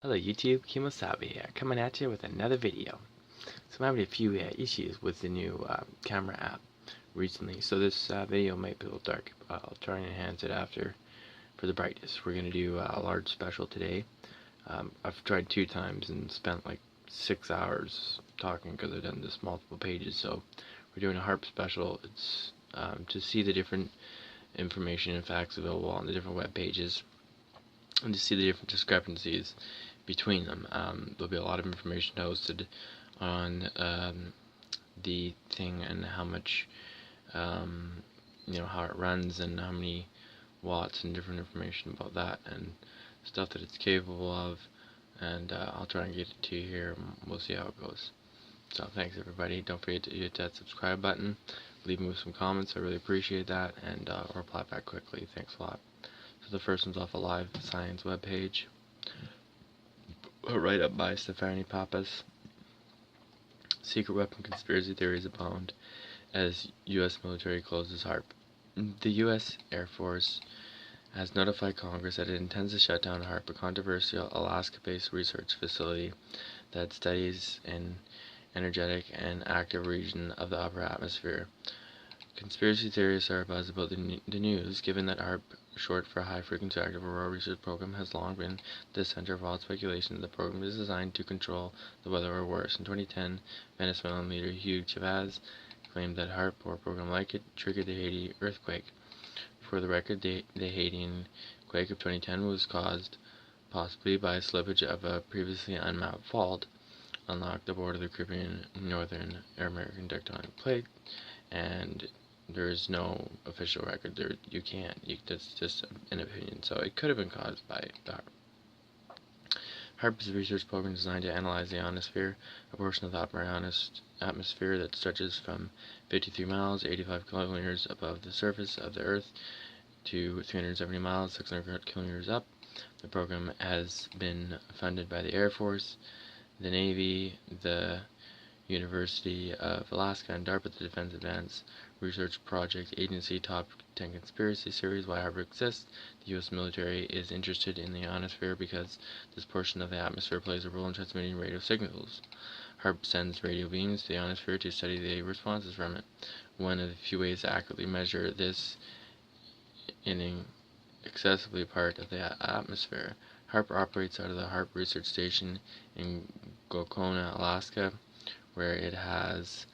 Hello YouTube, Kemo Sabi here, coming at you with another video. So I'm having a few issues with the new camera app recently, so this video might be a little dark. I'll try and enhance it after for the brightness. We're going to do a large special today. I've tried 2 times and spent like 6 hours talking because I've done this multiple pages, so we're doing a HAARP special. It's to see the different information and facts available on the different web pages and to see the different discrepancies between them. There'll be a lot of information hosted on the thing and how much, how it runs and how many watts and different information about that and stuff that it's capable of. And I'll try and get it to you here and we'll see how it goes. So thanks everybody. Don't forget to hit that subscribe button. Leave me with some comments. I really appreciate that, and I'll reply back quickly. Thanks a lot. So the first one's off a Live Science webpage. Right up by Stefani Pappas. Secret weapon conspiracy theories abound as U.S. military closes HAARP. The U.S. Air Force has notified Congress that it intends to shut down HAARP, a controversial Alaska-based research facility that studies an energetic and active region of the upper atmosphere. Conspiracy theorists are abuzz about the news, given that HAARP, short for High Frequency Active Aurora Research Program, has long been the center of all speculation. The program is designed to control the weather or worse. In 2010, Venezuelan leader Hugo Chavez claimed that HAARP, or a program like it, triggered the Haiti earthquake. For the record, the Haitian quake of 2010 was caused possibly by slippage of a previously unmapped fault along the border of the Caribbean Northern American tectonic plate, and there is no official record there. That's just an opinion. So it could have been caused by HAARP. HAARP is a research program designed to analyze the ionosphere, a portion of the upper atmosphere that stretches from 53 miles, 85 kilometers above the surface of the Earth, to 370 miles, 600 kilometers up. The program has been funded by the Air Force, the Navy, the University of Alaska, and DARPA, the Defense Advanced Research Project Agency. Top 10 Conspiracy Series: Why HAARP exists. The U.S. military is interested in the ionosphere because this portion of the atmosphere plays a role in transmitting radio signals. HAARP sends radio beams to the ionosphere to study the responses from it. One of the few ways to accurately measure this inaccessibly part of the atmosphere. HAARP operates out of the HAARP Research Station in Gokona, Alaska, where it has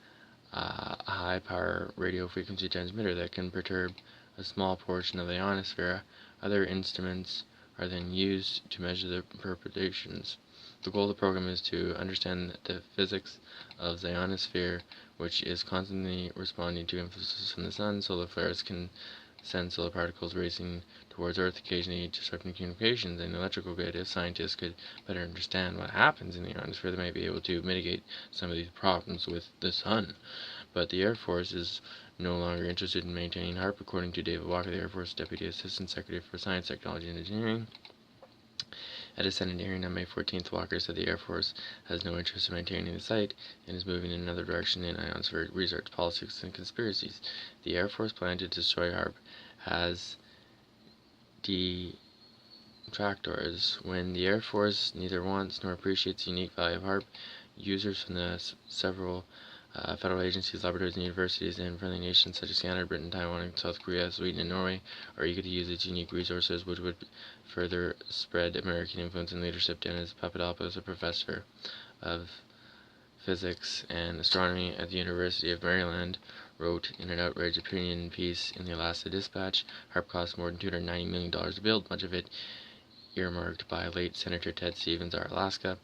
a high-power radio frequency transmitter that can perturb a small portion of the ionosphere. Other instruments are then used to measure the perturbations. The goal of the program is to understand the physics of the ionosphere, which is constantly responding to influences from the sun. Solar flares can send solar particles racing towards Earth, occasionally disrupting communications and electrical grid. If scientists could better understand what happens in the ionosphere, they might be able to mitigate some of these problems with the sun. But the Air Force is no longer interested in maintaining HAARP, according to David Walker, the Air Force Deputy Assistant Secretary for Science, Technology, and Engineering. At a Senate hearing on May 14th, Walker said the Air Force has no interest in maintaining the site and is moving in another direction in ionosphere research, politics, and conspiracies. The Air Force plan to destroy HAARP has detractors. When the Air Force neither wants nor appreciates the unique value of HAARP, users from the several federal agencies, laboratories, and universities in friendly nations such as Canada, Britain, Taiwan, South Korea, Sweden, and Norway are eager to use its unique resources, which would further spread American influence and leadership. Dennis Papadopoulos, a professor of physics and astronomy at the University of Maryland, wrote in an outraged opinion piece in the Alaska Dispatch, HAARP cost more than $290 million to build, much of it earmarked by late Senator Ted Stevens, our Alaska,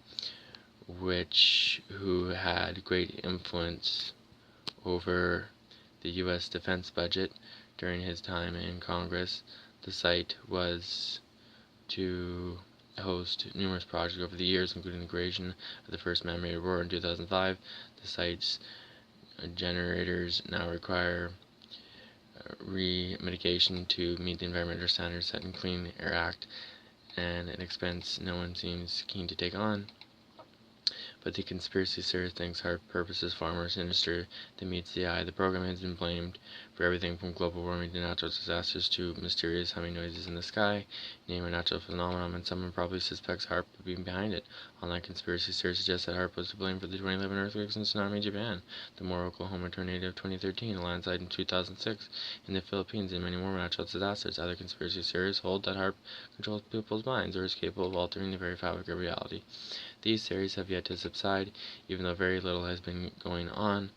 who had great influence over the U.S. defense budget during his time in Congress. The site was to host numerous projects over the years, including the creation of the first man-made aurora in 2005. The site's generators now require remediation to meet the environmental standards set in Clean Air Act, and an expense no one seems keen to take on. But the conspiracy theory thinks HAARP purposes far more sinister than meets the eye. The program has been blamed for everything from global warming to natural disasters to mysterious humming noises in the sky. Name a natural phenomenon, and someone probably suspects HAARP of being behind it. Online conspiracy theories suggest that HAARP was to blame for the 2011 earthquakes and tsunami in Japan, the Moore, Oklahoma tornado of 2013, a landslide in 2006 in the Philippines, and many more natural disasters. Other conspiracy theories hold that HAARP controls people's minds or is capable of altering the very fabric of reality. These theories have yet to subside, even though very little has been going on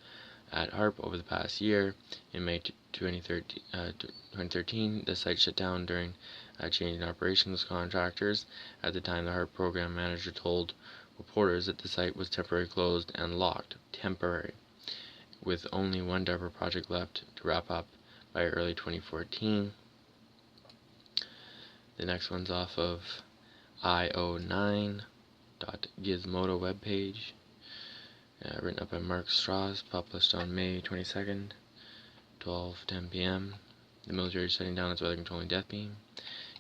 at HAARP over the past year. In May 2013, the site shut down during a change in operations contractors. At the time, the HAARP program manager told reporters that the site was temporarily closed and locked, with only one DARPA project left to wrap up by early 2014. The next one's off of io9.gizmodo webpage. Written up by Mark Strauss, published on May 22nd, 12:10 p.m. The military is shutting down its weather controlling death beam.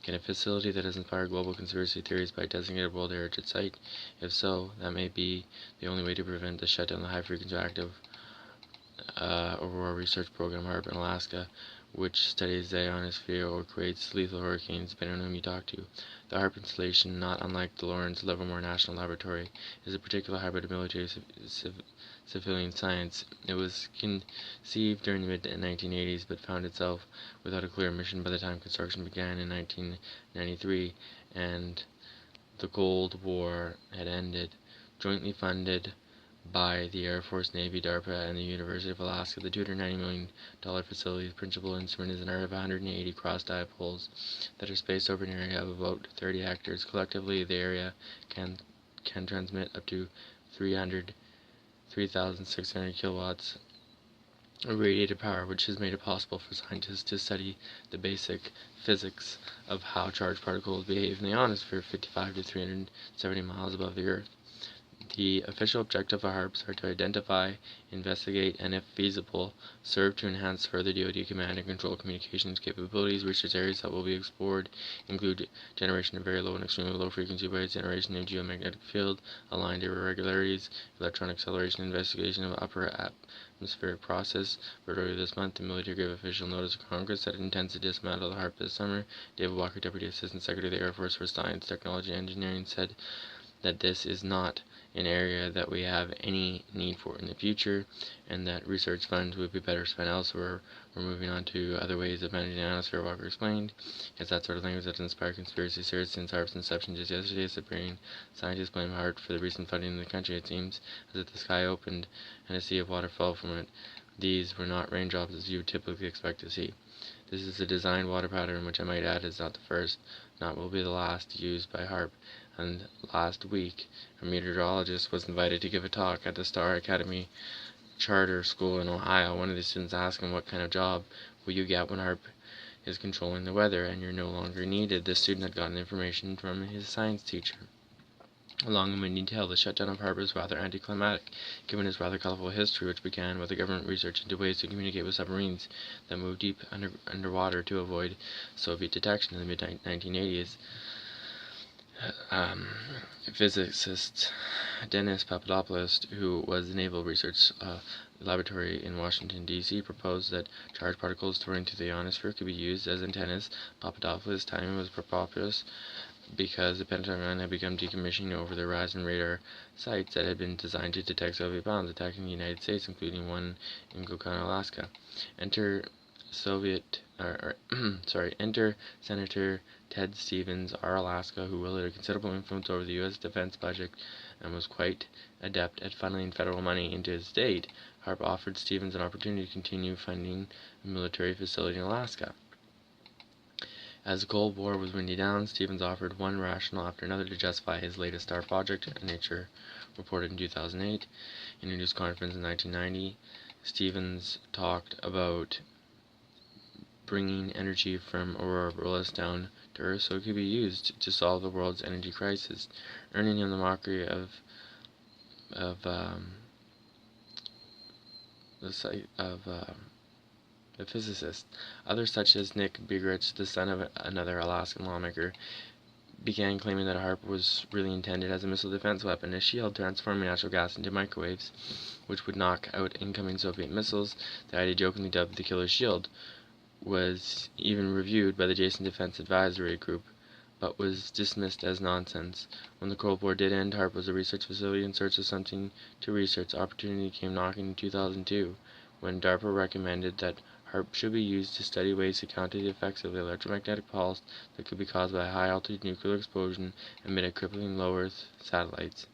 Can a facility that has inspired global conspiracy theories by designated World Heritage Site? If so, that may be the only way to prevent the shutdown of the high-frequency active Aurora Research Program HAARP in Alaska, which studies the ionosphere or creates lethal hurricanes, depending on whom you talk to. The HAARP installation, not unlike the Lawrence Livermore National Laboratory, is a particular hybrid of military civilian science. It was conceived during the mid-1980s, but found itself without a clear mission by the time construction began in 1993, and the Cold War had ended. Jointly funded by the Air Force, Navy, DARPA, and the University of Alaska, the $290 million facility's principal instrument is an array of 180 cross-dipoles that are spaced over an area of about 30 hectares. Collectively, the area can transmit up to 3,600 kilowatts of radiated power, which has made it possible for scientists to study the basic physics of how charged particles behave in the ionosphere 55 to 370 miles above the Earth. The official objective of HAARPs are to identify, investigate, and if feasible, serve to enhance further DoD command and control communications capabilities. Research areas that will be explored include generation of very low and extremely low frequency waves, generation of geomagnetic field, aligned irregularities, electron acceleration, investigation of upper atmospheric process. But earlier this month, the military gave official notice to Congress that it intends to dismantle the HAARP this summer. David Walker, Deputy Assistant Secretary of the Air Force for Science, Technology, and Engineering, said that this is not an area that we have any need for in the future, and that research funds would be better spent elsewhere. We're moving on to other ways of managing the ionosphere, Walker explained. It's that sort of language that's inspired conspiracy theories since HAARP's inception. Just yesterday, Siberian scientists blamed HAARP for the recent flooding in the country. It seems as if the sky opened and a sea of water fell from it. These were not raindrops as you would typically expect to see. This is a designed water pattern, which I might add is not the first, not will be the last, used by HAARP. And last week, a meteorologist was invited to give a talk at the Star Academy Charter School in Ohio. One of the students asked him, "What kind of job will you get when HAARP is controlling the weather and you're no longer needed?" The student had gotten information from his science teacher. Along in detail, the shutdown of HAARP is rather anticlimactic, given its rather colorful history, which began with the government research into ways to communicate with submarines that move deep underwater to avoid Soviet detection in the mid-1980s. Physicist Denis Papadopoulos, who was the Naval Research Laboratory in Washington, D.C., proposed that charged particles touring through the ionosphere could be used as antennas. Papadopoulos' timing was propitious because the Pentagon had begun decommissioning over the Horizon radar sites that had been designed to detect Soviet bombs attacking the United States, including one in Euconn, Alaska. Enter Senator Ted Stevens, R. Alaska, who wielded a considerable influence over the U.S. defense budget and was quite adept at funneling federal money into his state. HAARP offered Stevens an opportunity to continue funding a military facility in Alaska. As the Cold War was winding down, Stevens offered one rationale after another to justify his latest star project. Nature reported in 2008. In a news conference in 1990, Stevens talked about bringing energy from Aurora Borealis down to Earth so it could be used to solve the world's energy crisis, earning him the mockery of a physicist. Others, such as Nick Begrich, the son of another Alaskan lawmaker, began claiming that a HAARP was really intended as a missile defense weapon, a shield transforming natural gas into microwaves, which would knock out incoming Soviet missiles. The idea, jokingly dubbed the Killer Shield, was even reviewed by the Jason Defense Advisory Group, but was dismissed as nonsense. When the Cold War did end, HAARP was a research facility in search of something to research. Opportunity came knocking in 2002, when DARPA recommended that HAARP should be used to study ways to counter the effects of the electromagnetic pulse that could be caused by a high-altitude nuclear explosion amid a crippling low-Earth satellites.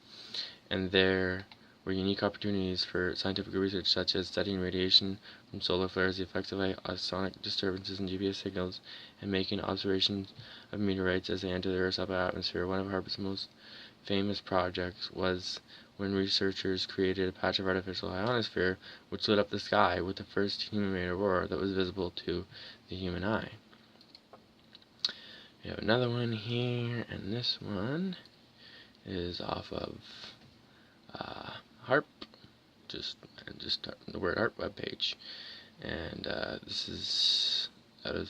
And there were unique opportunities for scientific research, such as studying radiation from solar flares, the effects of sonic disturbances in GPS signals, and making observations of meteorites as they enter the Earth's upper atmosphere. One of HAARP's most famous projects was when researchers created a patch of artificial ionosphere which lit up the sky with the first human-made aurora that was visible to the human eye. We have another one here, and this one is off of HAARP, just the word HAARP webpage, and this is out of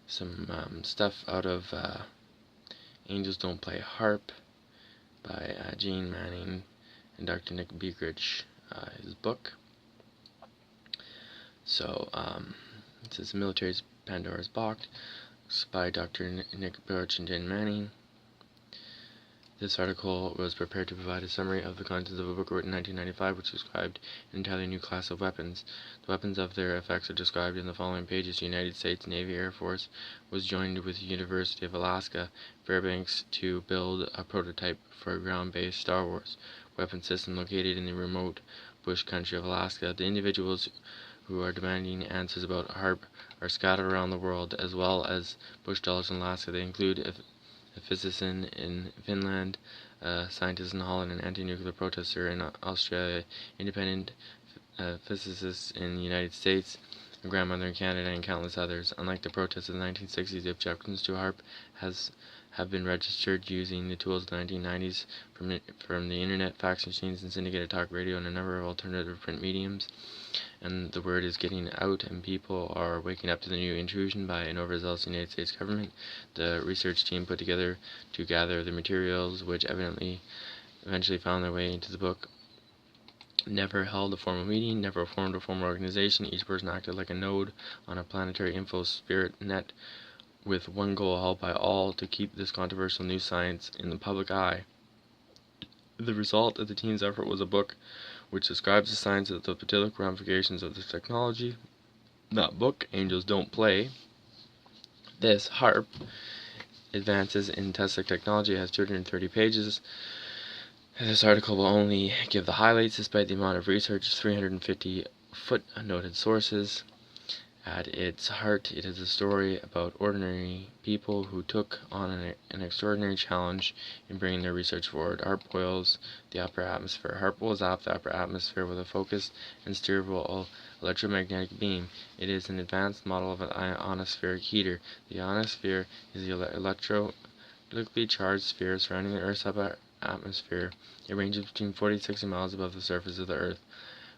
some stuff out of Angels Don't Play HAARP by Gene Manning and Dr. Nick Beekridge, his book. So it says Military's Pandora's Box by Dr. Nick Beekridge and Gene Manning. This article was prepared to provide a summary of the contents of a book written in 1995 which described an entirely new class of weapons. The weapons of their effects are described in the following pages. The United States Navy Air Force was joined with the University of Alaska Fairbanks to build a prototype for a ground-based Star Wars weapon system located in the remote bush country of Alaska. The individuals who are demanding answers about HAARP are scattered around the world, as well as bush dwellers in Alaska. They include a physicist in Finland, a scientist in Holland, an anti-nuclear protester in Australia, independent physicists in the United States, a grandmother in Canada, and countless others. Unlike the protests of the 1960s, the objections to HAARP have been registered using the tools of the 1990s from the internet, fax machines, and syndicated talk radio, and a number of alternative print mediums. And the word is getting out, and people are waking up to the new intrusion by an overzealous United States government. The research team put together to gather the materials, which eventually found their way into the book, never held a formal meeting, never formed a formal organization. Each person acted like a node on a planetary info spirit net, with one goal held by all: to keep this controversial new science in the public eye. The result of the team's effort was a book which describes the science of the particular ramifications of this technology. That book, Angels Don't Play. This, HAARP, Advances in Tesla Technology, has 230 pages. This article will only give the highlights despite the amount of research, 350 footnoted sources. At its heart, it is a story about ordinary people who took on an extraordinary challenge in bringing their research forward. HAARP boils the upper atmosphere. HAARP will zap the upper atmosphere with a focused and steerable electromagnetic beam. It is an advanced model of an ionospheric heater. The ionosphere is the electrically charged sphere surrounding the Earth's upper atmosphere. It ranges between 40 to 60 miles above the surface of the Earth.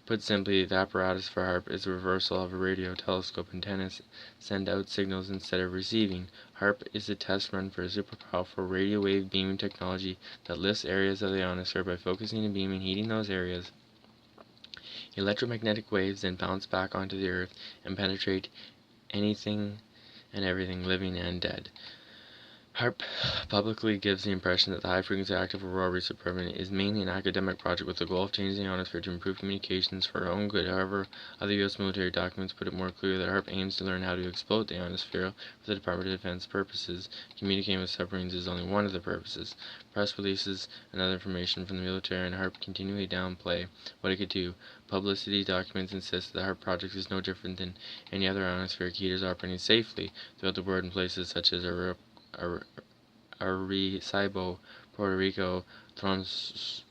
Put simply, the apparatus for HAARP is a reversal of a radio telescope. Antennas send out signals instead of receiving. HAARP is a test run for a super powerful radio wave beaming technology that lifts areas of the ionosphere by focusing a beam and heating those areas. Electromagnetic waves then bounce back onto the Earth and penetrate anything and everything living and dead. HAARP publicly gives the impression that the high-frequency active aurora research program is mainly an academic project with the goal of changing the ionosphere to improve communications for our own good. However, other U.S. military documents put it more clearly that HAARP aims to learn how to exploit the ionosphere for the Department of Defense purposes. Communicating with submarines is only one of the purposes. Press releases and other information from the military and HAARP continually downplay what it could do. Publicity documents insist that the HAARP project is no different than any other ionospheric heaters operating safely throughout the world in places such as Arecibo, Puerto Rico, Tromsø,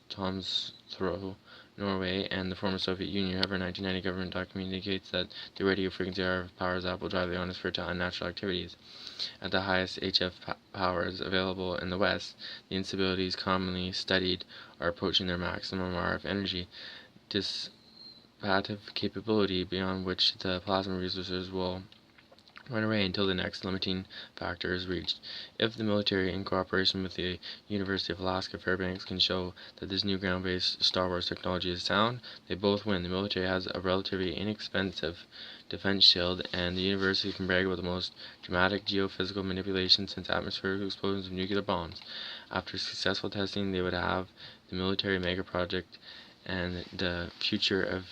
Norway, and the former Soviet Union. However, a 1990 government document indicates that the radio frequency RF powers will drive the ionosphere to unnatural activities. At the highest HF powers available in the West, the instabilities commonly studied are approaching their maximum RF energy dissipative capability, beyond which the plasma resources will run away until the next limiting factor is reached. If the military, in cooperation with the University of Alaska Fairbanks, can show that this new ground-based Star Wars technology is sound, they both win. The military has a relatively inexpensive defense shield, and the university can brag about the most dramatic geophysical manipulation since atmospheric explosions of nuclear bombs. After successful testing, they would have the military mega project and the future of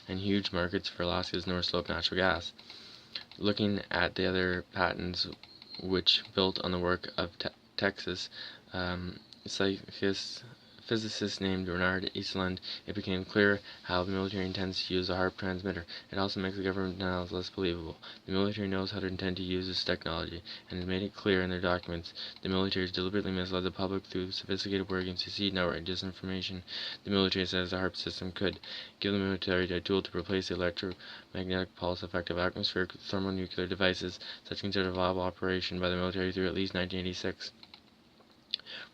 and huge markets for Alaska's North Slope natural gas. Looking at the other patents, which built on the work of Texas physicist named Bernard Eastlund, it became clear how the military intends to use a HAARP transmitter. It also makes the government denials less believable. The military knows how to intend to use this technology, and has made it clear in their documents. The military has deliberately misled the public through sophisticated working to seed and outright disinformation. The military says the HAARP system could give the military a tool to replace the electromagnetic pulse effect of atmospheric thermonuclear devices, such considered a viable operation by the military through at least 1986.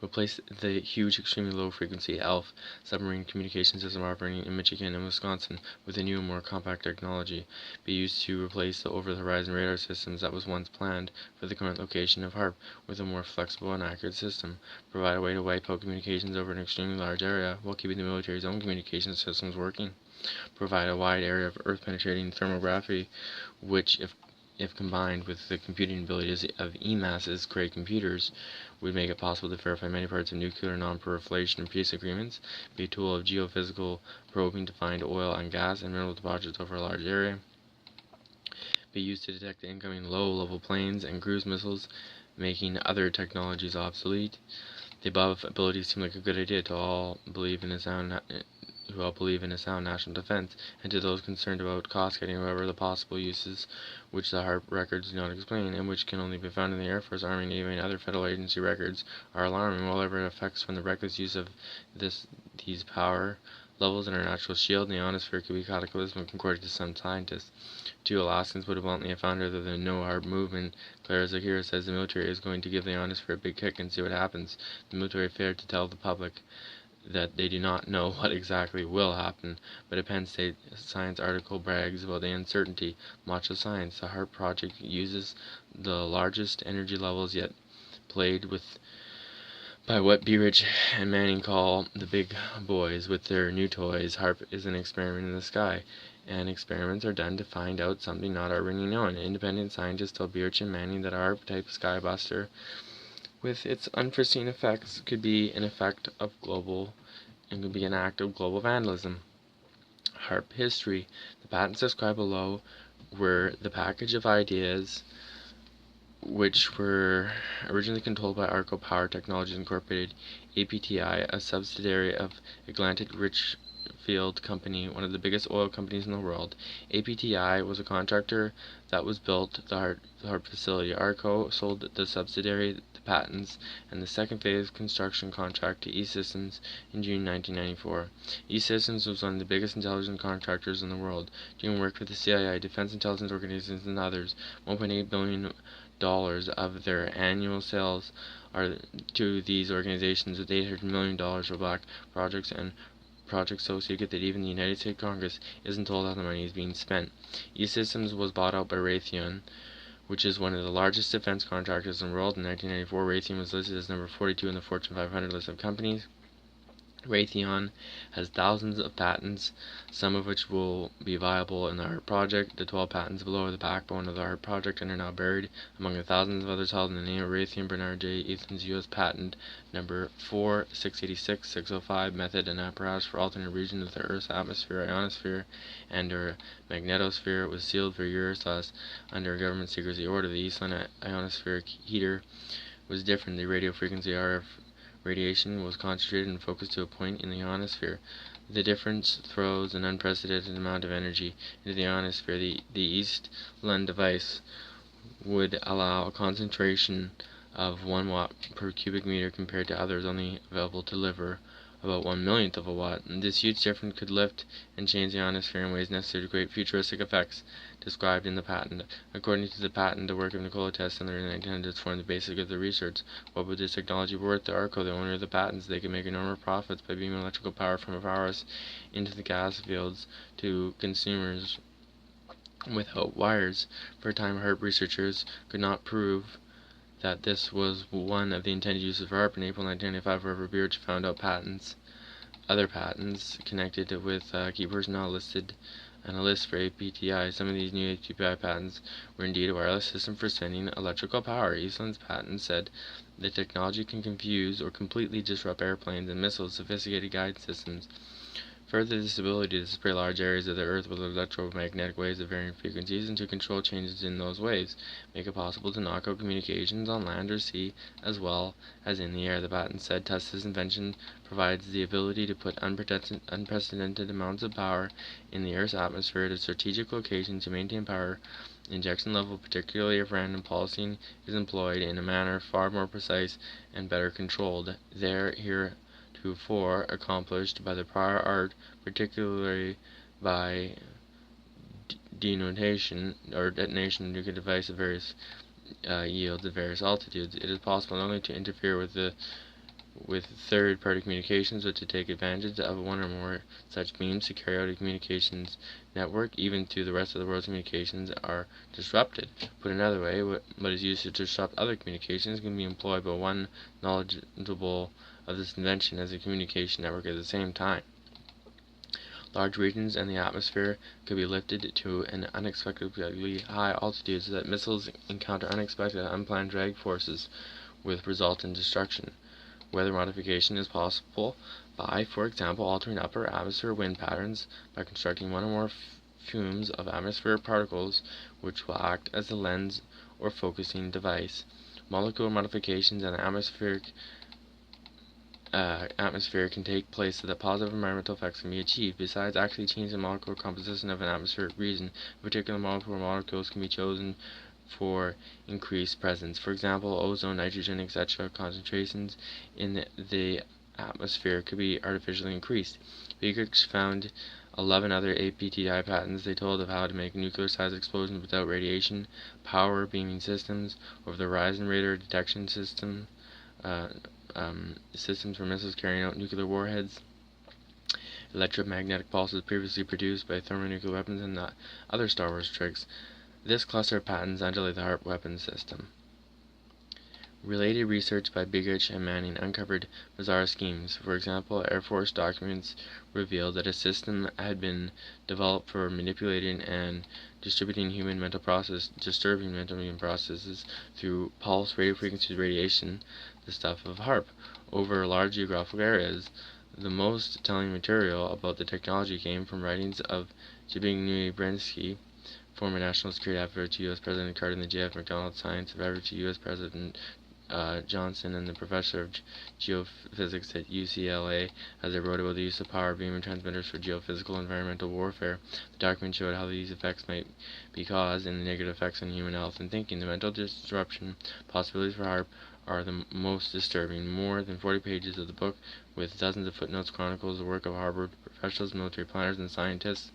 Replace the huge, extremely low-frequency ELF submarine communication system operating in Michigan and Wisconsin with a new and more compact technology, be used to replace the over-the-horizon radar systems that was once planned for the current location of HAARP with a more flexible and accurate system. Provide a way to wipe out communications over an extremely large area while keeping the military's own communication systems working. Provide a wide area of Earth-penetrating thermography, which, if combined with the computing abilities of EMAS's great computers, would make it possible to verify many parts of nuclear non-proliferation peace agreements, be a tool of geophysical probing to find oil and gas and mineral deposits over a large area, be used to detect the incoming low-level planes and cruise missiles, making other technologies obsolete. The above abilities seem like a good idea to all believe in a sound national defense, and to those concerned about cost-cutting. However, the possible uses which the HAARP records do not explain, and which can only be found in the Air Force, Army, Navy, and other federal agency records, are alarming. Whatever effects from the reckless use of these power levels in our natural shield in the ionosphere could be cataclysmic, according to some scientists. 2 Alaskans put it bluntly, have found that the No HAARP movement. Claire Zakira says the military is going to give the ionosphere a big kick and see what happens. The military failed to tell the public that they do not know what exactly will happen, but a Penn State Science article brags about the uncertainty. Much of science. The HAARP project uses the largest energy levels yet played with by what Beerich and Manning call the big boys with their new toys. HAARP is an experiment in the sky, and experiments are done to find out something not already known. Independent scientists told Beerich and Manning that a HAARP-type skybuster with its unforeseen effects could be an act of global vandalism. HAARP history. The patents described below were the package of ideas which were originally controlled by Arco Power Technologies Incorporated, APTI, a subsidiary of Atlantic Richfield Company, one of the biggest oil companies in the world. APTI was a contractor that was built the HAARP facility. Arco sold the subsidiary the patents and the second phase construction contract to E-Systems in June 1994. E-Systems was one of the biggest intelligence contractors in the world, doing work for the CIA, Defense Intelligence Organizations, and others. $1.8 billion of their annual sales are to these organizations, with $800 million for black projects and projects so secret that even the United States Congress isn't told how the money is being spent. E-Systems was bought out by Raytheon, which is one of the largest defense contractors in the world. In 1994, Raytheon was listed as number 42 in the Fortune 500 list of companies. Raytheon has thousands of patents, some of which will be viable in the HAARP project. The 12 patents below are the backbone of the HAARP project and are now buried among the thousands of others held in the name of Raytheon. Bernard J. Easton's U.S. patent number 4686605, method and apparatus for alternate regions of the Earth's atmosphere, ionosphere, and or magnetosphere, was sealed for years, thus under a government secrecy order. The Eastland ionospheric heater was different. The radio frequency RF radiation was concentrated and focused to a point in the ionosphere. The difference throws an unprecedented amount of energy into the ionosphere. The Eastland device would allow a concentration of 1 watt per cubic meter compared to others only available to deliver about 1/millionth of a watt. And this huge difference could lift and change the ionosphere in ways necessary to create futuristic effects described in the patent. According to the patent, the work of Nikola Tesla in the 1900s formed the basis of the research. What would this technology be worth to Arco, the owner of the patents? They could make enormous profits by beaming electrical power from a powerhouse into the gas fields to consumers without wires. For a time, HAARP researchers could not prove that this was one of the intended uses for HAARP. In April 1995, however, Birch found out other patents connected with key personnel listed on a list for APTI. Some of these new APTI patents were indeed a wireless system for sending electrical power. Eastland's patent said the technology can confuse or completely disrupt airplanes and missiles, sophisticated guidance systems. Further, this ability to spray large areas of the Earth with electromagnetic waves of varying frequencies and to control changes in those waves make it possible to knock out communications on land or sea as well as in the air. The patent said Tesla's invention provides the ability to put unprecedented amounts of power in the Earth's atmosphere at a strategic location to maintain power injection level, particularly if random pulsing is employed in a manner far more precise and better controlled. Heretofore accomplished by the prior art, particularly by detonation or detonation of nuclear device at various yields at various altitudes. It is possible not only to interfere with third-party communications, but to take advantage of one or more such beams to carry out a communications network, even to the rest of the world's communications are disrupted. Put another way, what is used to disrupt other communications can be employed by one knowledgeable of this invention as a communication network at the same time. Large regions in the atmosphere could be lifted to an unexpectedly high altitude so that missiles encounter unexpected unplanned drag forces with resultant destruction. Weather modification is possible by, for example, altering upper atmosphere wind patterns by constructing one or more fumes of atmospheric particles which will act as a lens or focusing device. Molecular modifications in the atmosphere can take place so that positive environmental effects can be achieved. Besides actually changing the molecular composition of an atmospheric region, particular molecules can be chosen for increased presence. For example, ozone, nitrogen, etc. concentrations in the atmosphere could be artificially increased. Researchers found 11 other APTI patents. They told of how to make nuclear-sized explosions without radiation, power beaming systems, over-the-horizon radar detection system, systems for missiles carrying out nuclear warheads, electromagnetic pulses previously produced by thermonuclear weapons, and other Star Wars tricks. This cluster of patents underlay the HAARP weapons system. Related research by Bigich and Manning uncovered bizarre schemes. For example, Air Force documents revealed that a system had been developed for manipulating and distributing disturbing mental processes through pulse radio frequency radiation, the stuff of HAARP, over large geographical areas. The most telling material about the technology came from writings of Zbigniew Brzezinski, former National Security Advisor to U.S. President Carter and the J.F. McDonald Science Advisor to U.S. President Johnson, and the professor of geophysics at UCLA, as they wrote about the use of power beam transmitters for geophysical and environmental warfare. The document showed how these effects might be caused and the negative effects on human health and thinking. The mental disruption possibilities for HAARP are the most disturbing. More than 40 pages of the book, with dozens of footnotes, chronicles the work of Harvard professionals, military planners, and scientists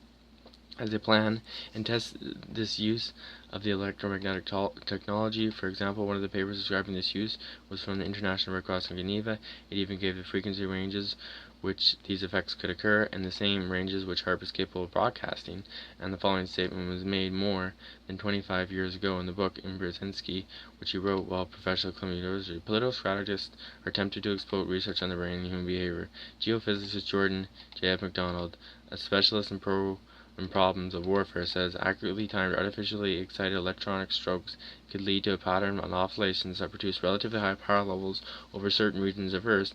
as they plan and test this use of the electromagnetic technology. For example, one of the papers describing this use was from the International Red Cross in Geneva. It even gave the frequency ranges which these effects could occur, and the same ranges which HAARP is capable of broadcasting. And the following statement was made more than 25 years ago in the book in Brzezinski, which he wrote while professor at Columbia University. Political strategists are tempted to exploit research on the brain and human behavior. Geophysicist Jordan J.F. McDonald, a specialist in problems of warfare, says accurately timed artificially excited electronic strokes could lead to a pattern of oscillations that produce relatively high power levels over certain regions of Earth.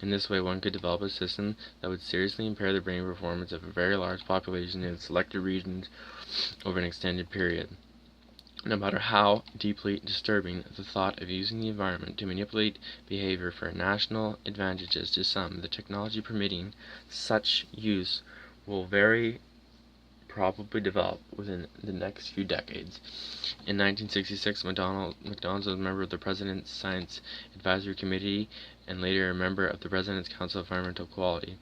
In this way, one could develop a system that would seriously impair the brain performance of a very large population in selected regions over an extended period. No matter how deeply disturbing the thought of using the environment to manipulate behavior for national advantages to some, the technology permitting such use will very probably develop within the next few decades. In 1966, McDonald was a member of the President's Science Advisory Committee and later a member of the President's Council of Environmental Quality.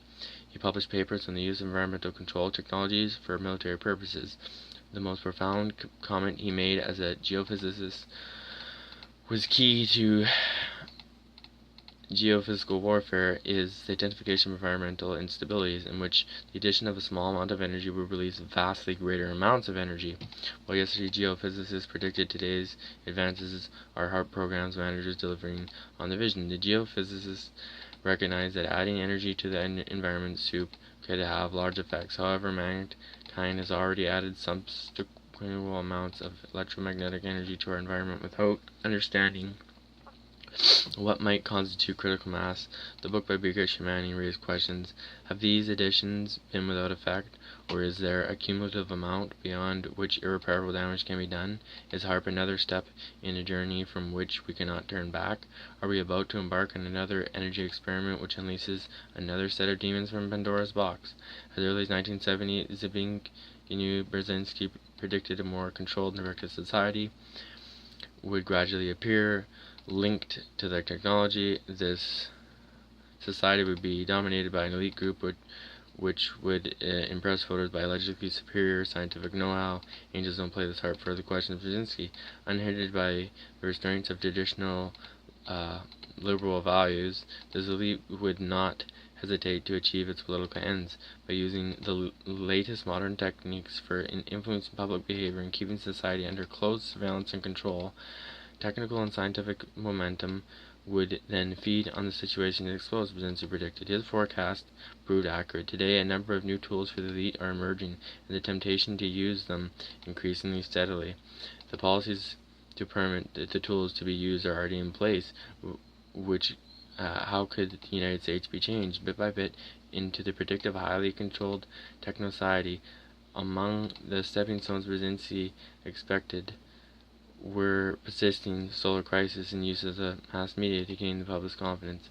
He published papers on the use of environmental control technologies for military purposes. The most profound comment he made as a geophysicist was key to Geophysical warfare is the identification of environmental instabilities in which the addition of a small amount of energy will release vastly greater amounts of energy. While yesterday geophysicists predicted today's advances are HAARP programs managers delivering on the vision. The geophysicists recognize that adding energy to the environment soup could have large effects. However, mankind has already added substantial amounts of electromagnetic energy to our environment without understanding what might constitute critical mass. The book by Bigrish and Manning raised questions. Have these additions been without effect, or is there a cumulative amount beyond which irreparable damage can be done? Is HAARP another step in a journey from which we cannot turn back? Are we about to embark on another energy experiment which unleashes another set of demons from Pandora's box? As early as 1970, Zbigniew Brzezinski predicted a more controlled and directed society would gradually appear. Linked to their technology, this society would be dominated by an elite group which would impress voters by allegedly superior scientific know-how. Angels don't play this harp. Further questions of Brzezinski. Unhindered by the restraints of traditional liberal values, this elite would not hesitate to achieve its political ends by using the latest modern techniques for influencing public behavior and keeping society under close surveillance and control. Technical and scientific momentum would then feed on the situation it exposed, Brzezinski predicted. His forecast proved accurate. Today, a number of new tools for the elite are emerging, and the temptation to use them increasingly steadily. The policies to permit the tools to be used are already in place, how could the United States be changed bit by bit into the predictive, highly controlled techno-society? Among the stepping stones Brzezinski expected were persisting solar crisis and use of the mass media to gain the public's confidence.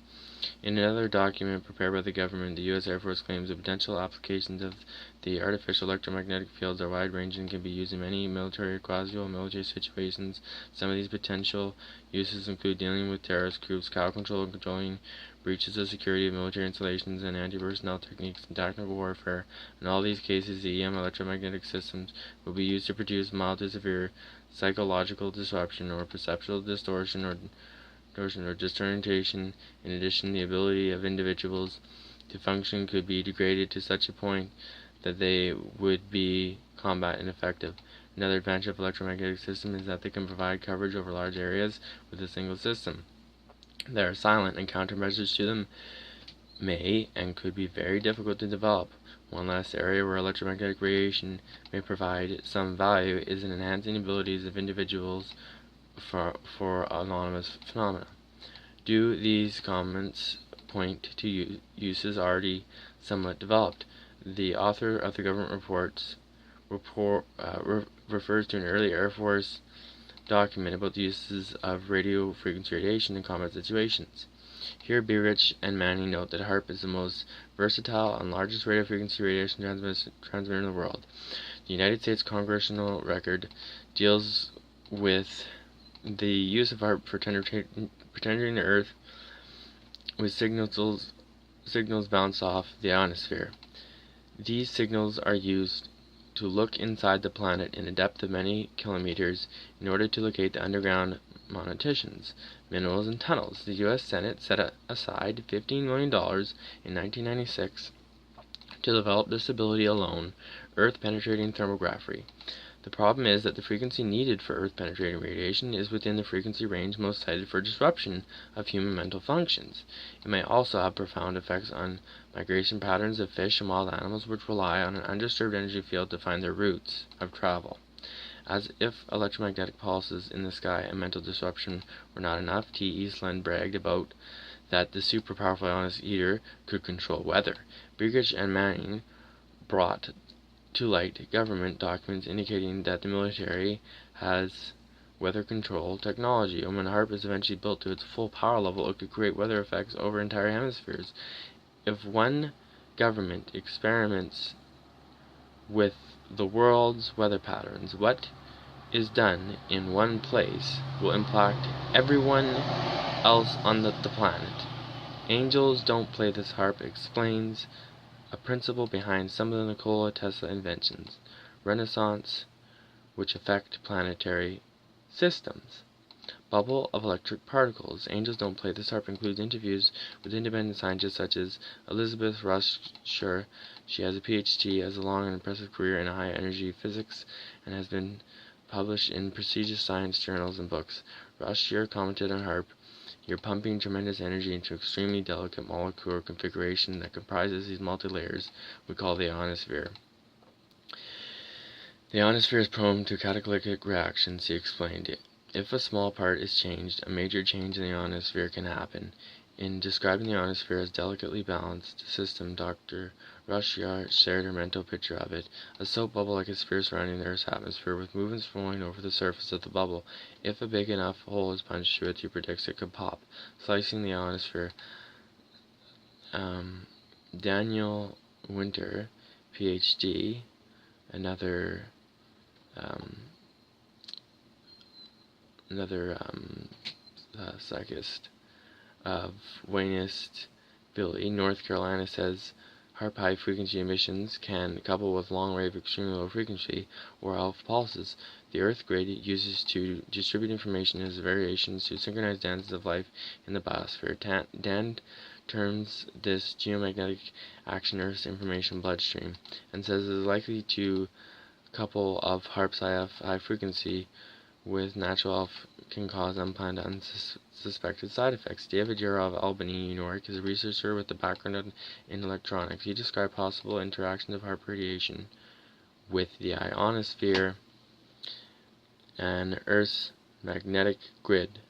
In another document prepared by the government, the U.S. Air Force claims the potential applications of the artificial electromagnetic fields are wide-ranging and can be used in many military or quasi-military situations. Some of these potential uses include dealing with terrorist groups, crowd control and controlling breaches of security of military installations, and anti-personnel techniques in tactical warfare. In all these cases, the EM electromagnetic systems will be used to produce mild to severe psychological disruption or perceptual distortion or disorientation. In addition, the ability of individuals to function could be degraded to such a point that they would be combat ineffective. Another advantage of electromagnetic systems is that they can provide coverage over large areas with a single system. They are silent, and countermeasures to them may and could be very difficult to develop. One last area where electromagnetic radiation may provide some value is in enhancing abilities of individuals for anonymous phenomena. Do these comments point to uses already somewhat developed? The author of the government refers to an early Air Force document about the uses of radio frequency radiation in combat situations. Here, Bierich and Manning note that HAARP is the most versatile and largest radio frequency radiation transmitter in the world. The United States Congressional Record deals with the use of HAARP for penetrating the Earth with signals bounced off the ionosphere. These signals are used to look inside the planet in a depth of many kilometers in order to locate the underground monetitions, minerals, and tunnels. The U.S. Senate set aside $15 million in 1996 to develop this ability alone, Earth-penetrating thermography. The problem is that the frequency needed for Earth-penetrating radiation is within the frequency range most cited for disruption of human mental functions. It may also have profound effects on migration patterns of fish and wild animals which rely on an undisturbed energy field to find their routes of travel. As if electromagnetic pulses in the sky and mental disruption were not enough, T. Eastland bragged about that the super-powerful ionist eater could control weather. Bierich and Manning brought to light government documents indicating that the military has weather control technology, and when HAARP is eventually built to its full power level, it could create weather effects over entire hemispheres. If one government experiments with the world's weather patterns, what is done in one place will impact everyone else on the planet. Angels don't play this HAARP explains a principle behind some of the Nikola Tesla inventions, Renaissance, which affect planetary systems. Bubble of electric particles. Angels Don't Play. This HAARP includes interviews with independent scientists such as Elizabeth Rosscher. She has a PhD, has a long and impressive career in high-energy physics, and has been published in prestigious science journals and books. Rosscher commented on HAARP, "You're pumping tremendous energy into an extremely delicate molecular configuration that comprises these multi-layers we call the ionosphere. The ionosphere is prone to catalytic reactions," he explained. "If a small part is changed, a major change in the ionosphere can happen." In describing the ionosphere as a delicately balanced system, Dr. Rosscher shared her mental picture of it: a soap bubble like a sphere surrounding the Earth's atmosphere, with movements flowing over the surface of the bubble. If a big enough hole is punched through it, he predicts it could pop, slicing the ionosphere. Daniel Winter, PhD, another psychist of Waynest-Billy, North Carolina, says HAARP high-frequency emissions can couple with long-wave extremely low frequency, or alpha pulses, the Earth grid uses to distribute information as variations to synchronize dances of life in the biosphere. Dan terms this geomagnetic action Earth's information bloodstream, and says it is likely to couple of HAARP's high frequency with natural alpha can cause unplanned unsuspected side effects. David Jarrah of Albany, New York, is a researcher with a background in electronics. He described possible interactions of HAARP radiation with the ionosphere and Earth's magnetic grid.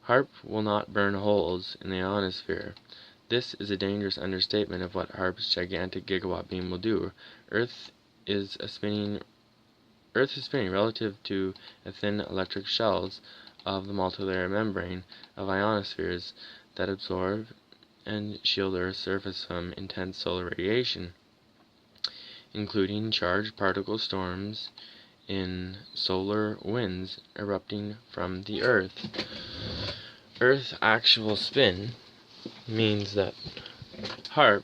HAARP will not burn holes in the ionosphere. This is a dangerous understatement of what HAARP's gigantic gigawatt beam will do. Earth is spinning relative to the thin electric shells of the multilayer membrane of ionospheres that absorb and shield Earth's surface from intense solar radiation, including charged particle storms in solar winds erupting from the Earth. Earth's actual spin means that HAARP,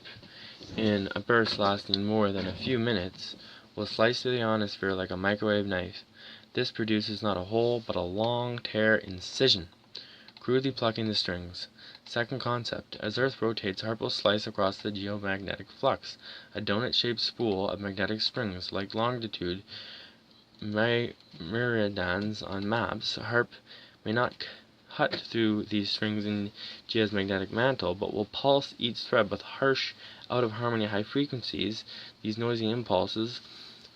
in a burst lasting more than a few minutes, will slice through the ionosphere like a microwave knife. This produces not a hole, but a long tear incision, crudely plucking the strings. Second concept: as Earth rotates, HAARP will slice across the geomagnetic flux, a donut-shaped spool of magnetic springs, like longitude meridians on maps. HAARP may not cut through these strings in Geo's magnetic mantle, but will pulse each thread with harsh, out-of-harmony high frequencies. These noisy impulses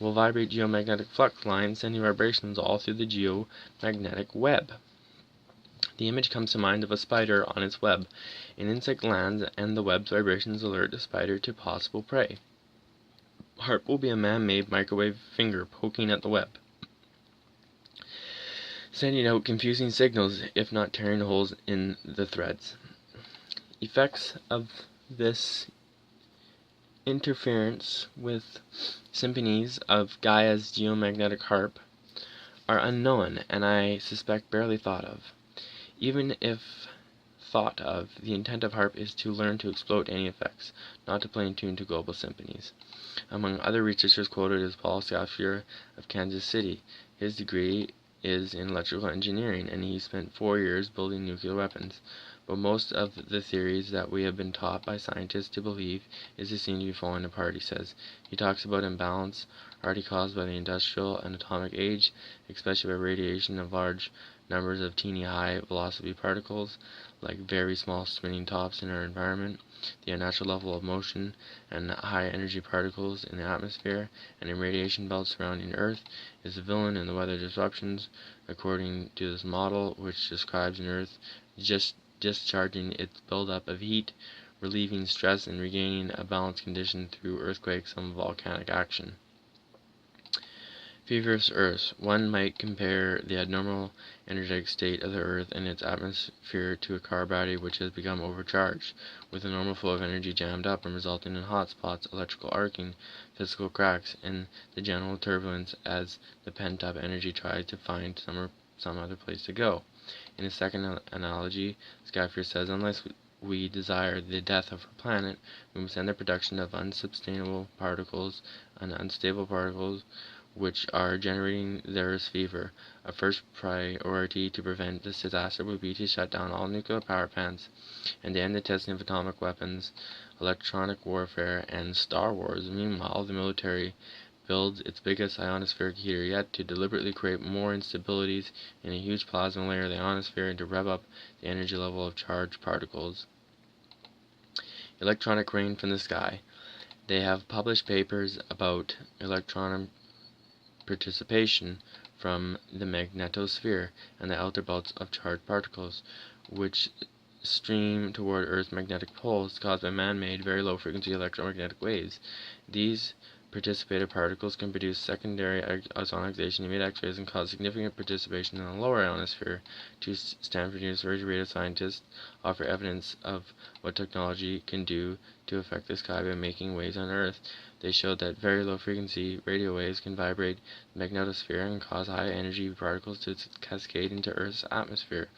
will vibrate geomagnetic flux lines, sending vibrations all through the geomagnetic web. The image comes to mind of a spider on its web. An insect lands, and the web's vibrations alert the spider to possible prey. HAARP will be a man-made microwave finger poking at the web, sending out confusing signals, if not tearing holes in the threads. Effects of this interference with symphonies of Gaia's geomagnetic harp are unknown, and I suspect barely thought of. Even if thought of, the intent of HAARP is to learn to exploit any effects, not to play in tune to global symphonies. Among other researchers quoted is Paul Schaeffer of Kansas City. His degree is in electrical engineering, and he spent 4 years building nuclear weapons. But most of the theories that we have been taught by scientists to believe is seen to be falling apart, he says. He talks about imbalance already caused by the industrial and atomic age, especially by radiation of large numbers of teeny high-velocity particles, like very small spinning tops in our environment, the unnatural level of motion, and high-energy particles in the atmosphere and in radiation belts surrounding Earth is the villain in the weather disruptions, according to this model, which describes an Earth just discharging its buildup of heat, relieving stress, and regaining a balanced condition through earthquakes and volcanic action. Feverish Earth. One might compare the abnormal energetic state of the Earth and its atmosphere to a car battery which has become overcharged, with the normal flow of energy jammed up and resulting in hot spots, electrical arcing, physical cracks, and the general turbulence as the pent-up energy tries to find some other place to go. In a second analogy, Schaeffer says, unless we desire the death of our planet, we must end the production of unsustainable particles and unstable particles which are generating the Earth's fever. A first priority to prevent this disaster would be to shut down all nuclear power plants and to end the testing of atomic weapons, electronic warfare, and Star Wars. Meanwhile, the military builds its biggest ionospheric heater yet to deliberately create more instabilities in a huge plasma layer of the ionosphere and to rev up the energy level of charged particles. Electronic rain from the sky. They have published papers about electron precipitation from the magnetosphere and the outer belts of charged particles, which stream toward Earth's magnetic poles caused by man-made very low-frequency electromagnetic waves. These precipitated particles can produce secondary ozonization, emit X-rays, and cause significant precipitation in the lower ionosphere. Two Stanford University radio scientists offer evidence of what technology can do to affect the sky by making waves on Earth. They showed that very low-frequency radio waves can vibrate the magnetosphere and cause high-energy particles to cascade into Earth's atmosphere.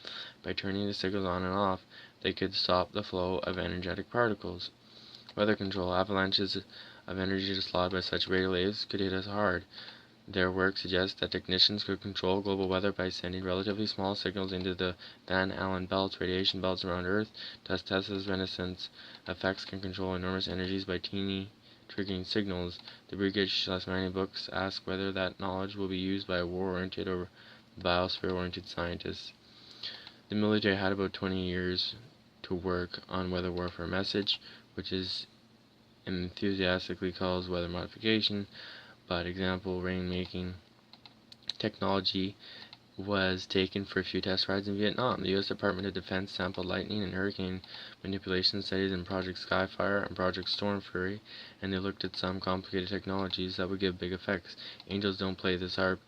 By turning the signals on and off, they could stop the flow of energetic particles. Weather control. Avalanches of energy dislodged by such radio waves could hit us hard. Their work suggests that technicians could control global weather by sending relatively small signals into the Van Allen belts, radiation belts around Earth. Thus, Tesla's resonance effects can control enormous energies by teeny triggering signals. The British/Manny books ask whether that knowledge will be used by war-oriented or biosphere-oriented scientists. The military had about 20 years to work on weather warfare message, which is enthusiastically calls weather modification, but example rain-making technology was taken for a few test rides in Vietnam. The U.S. Department of Defense sampled lightning and hurricane manipulation studies in Project Skyfire and Project Storm Fury, and they looked at some complicated technologies that would give big effects. Angels don't play this HAARP,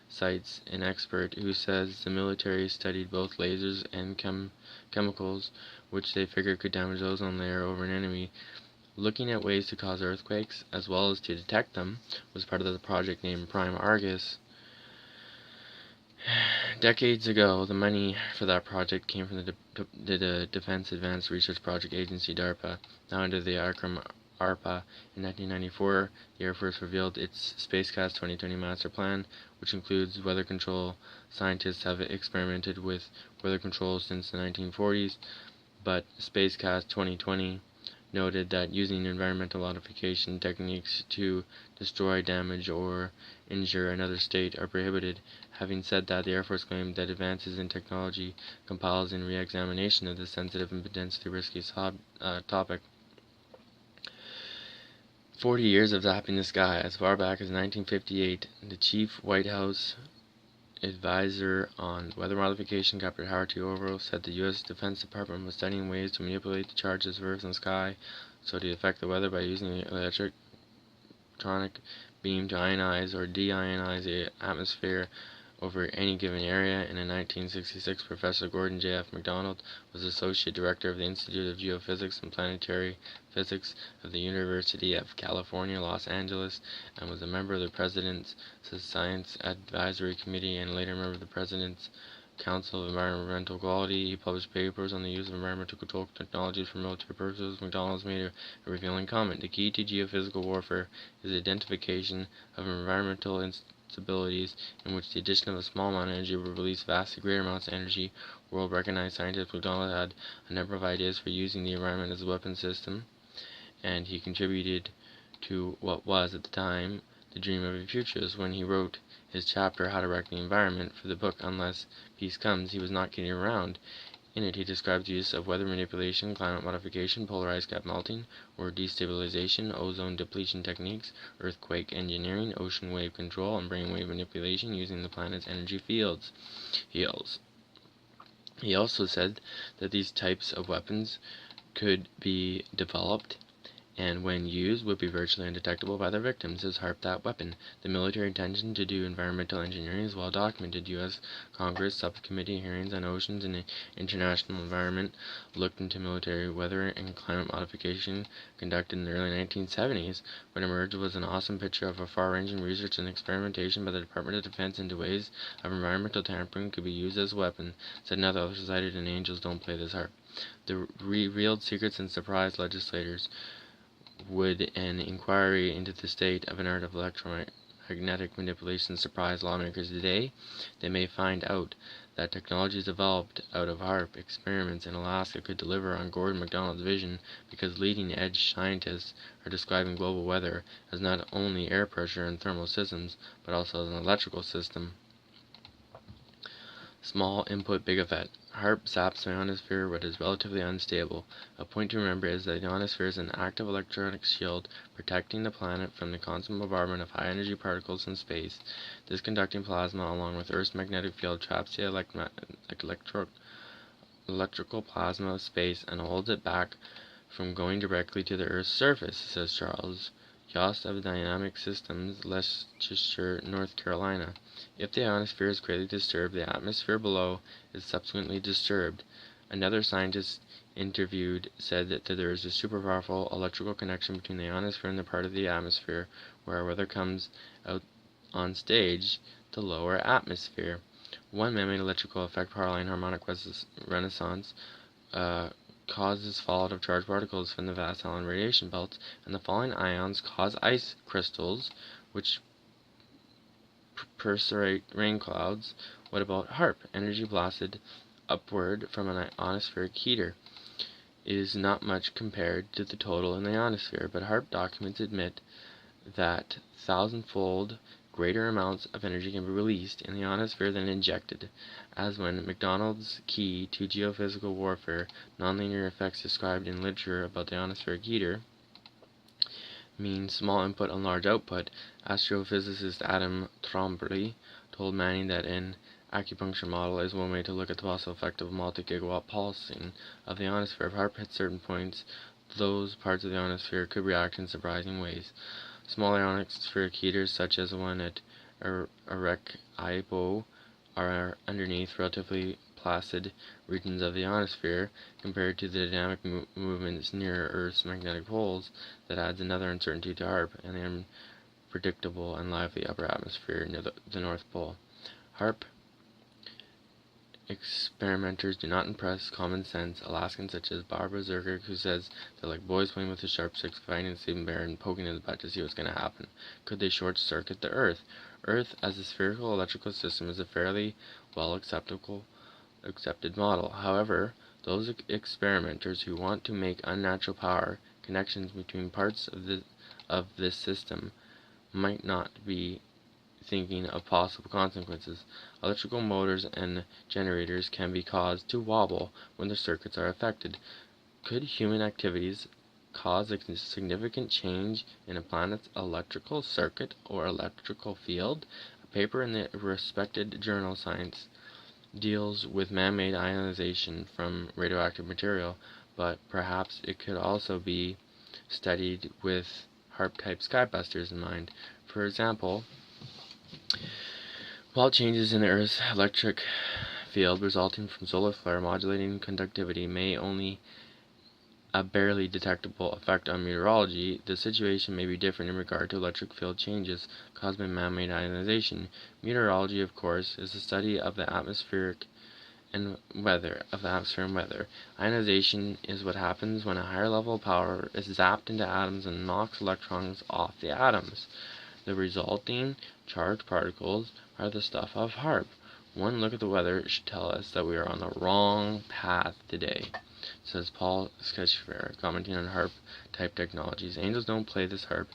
cites an expert who says the military studied both lasers and chemicals, which they figured could damage the ozone layer over an enemy. Looking at ways to cause earthquakes, as well as to detect them, was part of the project named Prime Argus. Decades ago, the money for that project came from the Defense Advanced Research Project Agency, DARPA. Now under the acronym ARPA, in 1994, the Air Force revealed its Spacecast 2020 Master Plan, which includes weather control. Scientists have experimented with weather control since the 1940s, but Spacecast 2020 noted that using environmental modification techniques to destroy, damage, or injure another state are prohibited. Having said that, the Air Force claimed that advances in technology compels in re-examination of this sensitive and potentially risky topic. 40 years of zapping the sky. As far back as 1958, the chief White House advisor on weather modification, Captain Howard T. Orville, said the U.S. Defense Department was studying ways to manipulate the charges of Earth and sky so to affect the weather by using an electronic beam to ionize or de-ionize the atmosphere over any given area. In 1966, Professor Gordon J. F. MacDonald was Associate Director of the Institute of Geophysics and Planetary Physics of the University of California, Los Angeles, and was a member of the President's Science Advisory Committee and later member of the President's Council of Environmental Quality. He published papers on the use of environmental control technologies for military purposes. MacDonald made a revealing comment. The key to geophysical warfare is the identification of environmental instabilities in which the addition of a small amount of energy will release vastly greater amounts of energy. World-recognized scientist MacDonald had a number of ideas for using the environment as a weapon system, and he contributed to what was, at the time, the dream of the futures. When he wrote his chapter, How to Wreck the Environment, for the book Unless Peace Comes, he was not kidding around. In it, he describes the use of weather manipulation, climate modification, polar ice cap melting, or destabilization, ozone depletion techniques, earthquake engineering, ocean wave control, and brainwave manipulation using the planet's energy fields. He also said that these types of weapons could be developed and when used would be virtually undetectable by their victims. His HAARP, that weapon. The military intention to do environmental engineering is well documented. U.S. Congress subcommittee hearings on oceans and international environment looked into military weather and climate modification conducted in the early 1970s. What emerged was an awesome picture of a far-ranging research and experimentation by the Department of Defense into ways of environmental tampering could be used as a weapon. Said another author cited, and angels don't play this HAARP. The revealed secrets and surprised legislators. Would an inquiry into the state of inert electromagnetic magnetic manipulation surprise lawmakers today? They may find out that technologies developed out of HAARP experiments in Alaska could deliver on Gordon MacDonald's vision, because leading-edge scientists are describing global weather as not only air pressure and thermal systems, but also as an electrical system. Small input, big effect. HAARP zaps the ionosphere but is relatively unstable. A point to remember is that the ionosphere is an active electronic shield protecting the planet from the constant bombardment of high-energy particles in space. This conducting plasma, along with Earth's magnetic field, traps the electrical plasma of space and holds it back from going directly to the Earth's surface, says Charles Yost of Dynamic Systems, Leicestershire, North Carolina. If the ionosphere is greatly disturbed, the atmosphere below is subsequently disturbed. Another scientist interviewed said that there is a super powerful electrical connection between the ionosphere and the part of the atmosphere where our weather comes out on stage, the lower atmosphere. One man-made electrical effect, power line harmonic resonance, causes fallout of charged particles from the vast Allen radiation belts, and the falling ions cause ice crystals, which precipitate rain clouds. What about HAARP? Energy blasted upward from an ionospheric heater is not much compared to the total in the ionosphere, but HAARP documents admit that thousand-fold greater amounts of energy can be released in the ionosphere than injected, as when MacDonald's key to geophysical warfare, nonlinear effects described in literature about the ionospheric heater, means small input and large output. Astrophysicist Adam Trombley told Manning that an acupuncture model is one way to look at the possible effect of multi-gigawatt pulsing of the ionosphere. If HAARP hits certain points, those parts of the ionosphere could react in surprising ways. Small ionospheric heaters, such as the one at Arecibo, are underneath relatively placid regions of the ionosphere compared to the dynamic movements near Earth's magnetic poles. That adds another uncertainty to HAARP and the unpredictable and lively upper atmosphere near the North Pole. HAARP experimenters do not impress common sense. Alaskans such as Barbara Zerger, who says they're like boys playing with a sharp stick, finding a sleeping bear and poking his butt to see what's going to happen. Could they short circuit the Earth? Earth as a spherical electrical system is a fairly well accepted model. However, those experimenters who want to make unnatural power connections between parts of this system might not be thinking of possible consequences. Electrical motors and generators can be caused to wobble when the circuits are affected. Could human activities cause a significant change in a planet's electrical circuit or electrical field? A paper in the respected journal Science deals with man-made ionization from radioactive material, but perhaps it could also be studied with HAARP-type skybusters in mind. For example, while changes in the Earth's electric field resulting from solar flare modulating conductivity may only a barely detectable effect on meteorology, the situation may be different in regard to electric field changes caused by man-made ionization. Meteorology, of course, is the study of the atmosphere and weather. Ionization is what happens when a higher level of power is zapped into atoms and knocks electrons off the atoms. The resulting charged particles are the stuff of HAARP. One look at the weather should tell us that we are on the wrong path today, says Paul Sketchfair, commenting on HAARP-type technologies. Angels don't play this HAARP.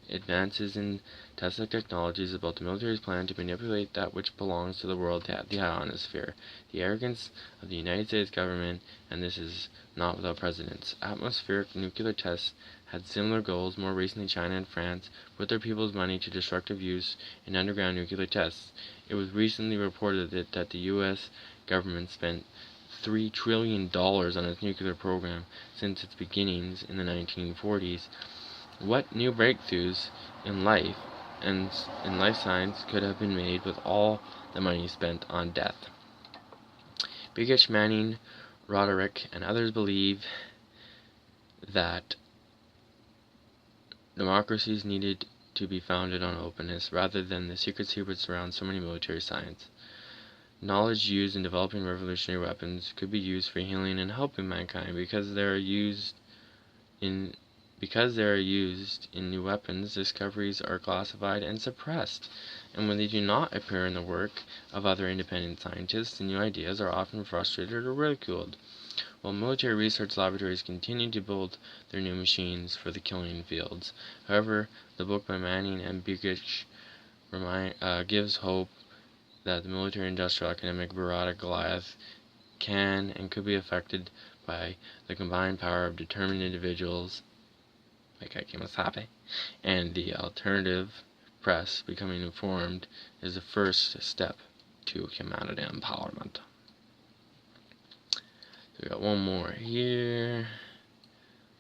Advances in Tesla technologies about the military's plan to manipulate that which belongs to the world, the ionosphere. The arrogance of the United States government, and this is not without precedence. Atmospheric nuclear tests had similar goals. More recently, China and France put their people's money to destructive use in underground nuclear tests. It was recently reported that the U.S. government spent $3 trillion on its nuclear program since its beginnings in the 1940s. What new breakthroughs in life and in life science could have been made with all the money spent on death? Bigish, Manning, Roderick, and others believe that democracies needed to be founded on openness rather than the secrecy which surrounds so many military science. Knowledge used in developing revolutionary weapons could be used for healing and helping mankind because they are used in Because they are used in new weapons, discoveries are classified and suppressed, and when they do not appear in the work of other independent scientists, the new ideas are often frustrated or ridiculed. While military research laboratories continue to build their new machines for the killing fields, however, the book by Manning and Bugich gives hope that the military-industrial academic bureaucratic Goliath can and could be affected by the combined power of determined individuals like Kemo Sabi, and the alternative press becoming informed is the first step to humanity empowerment. So we got one more here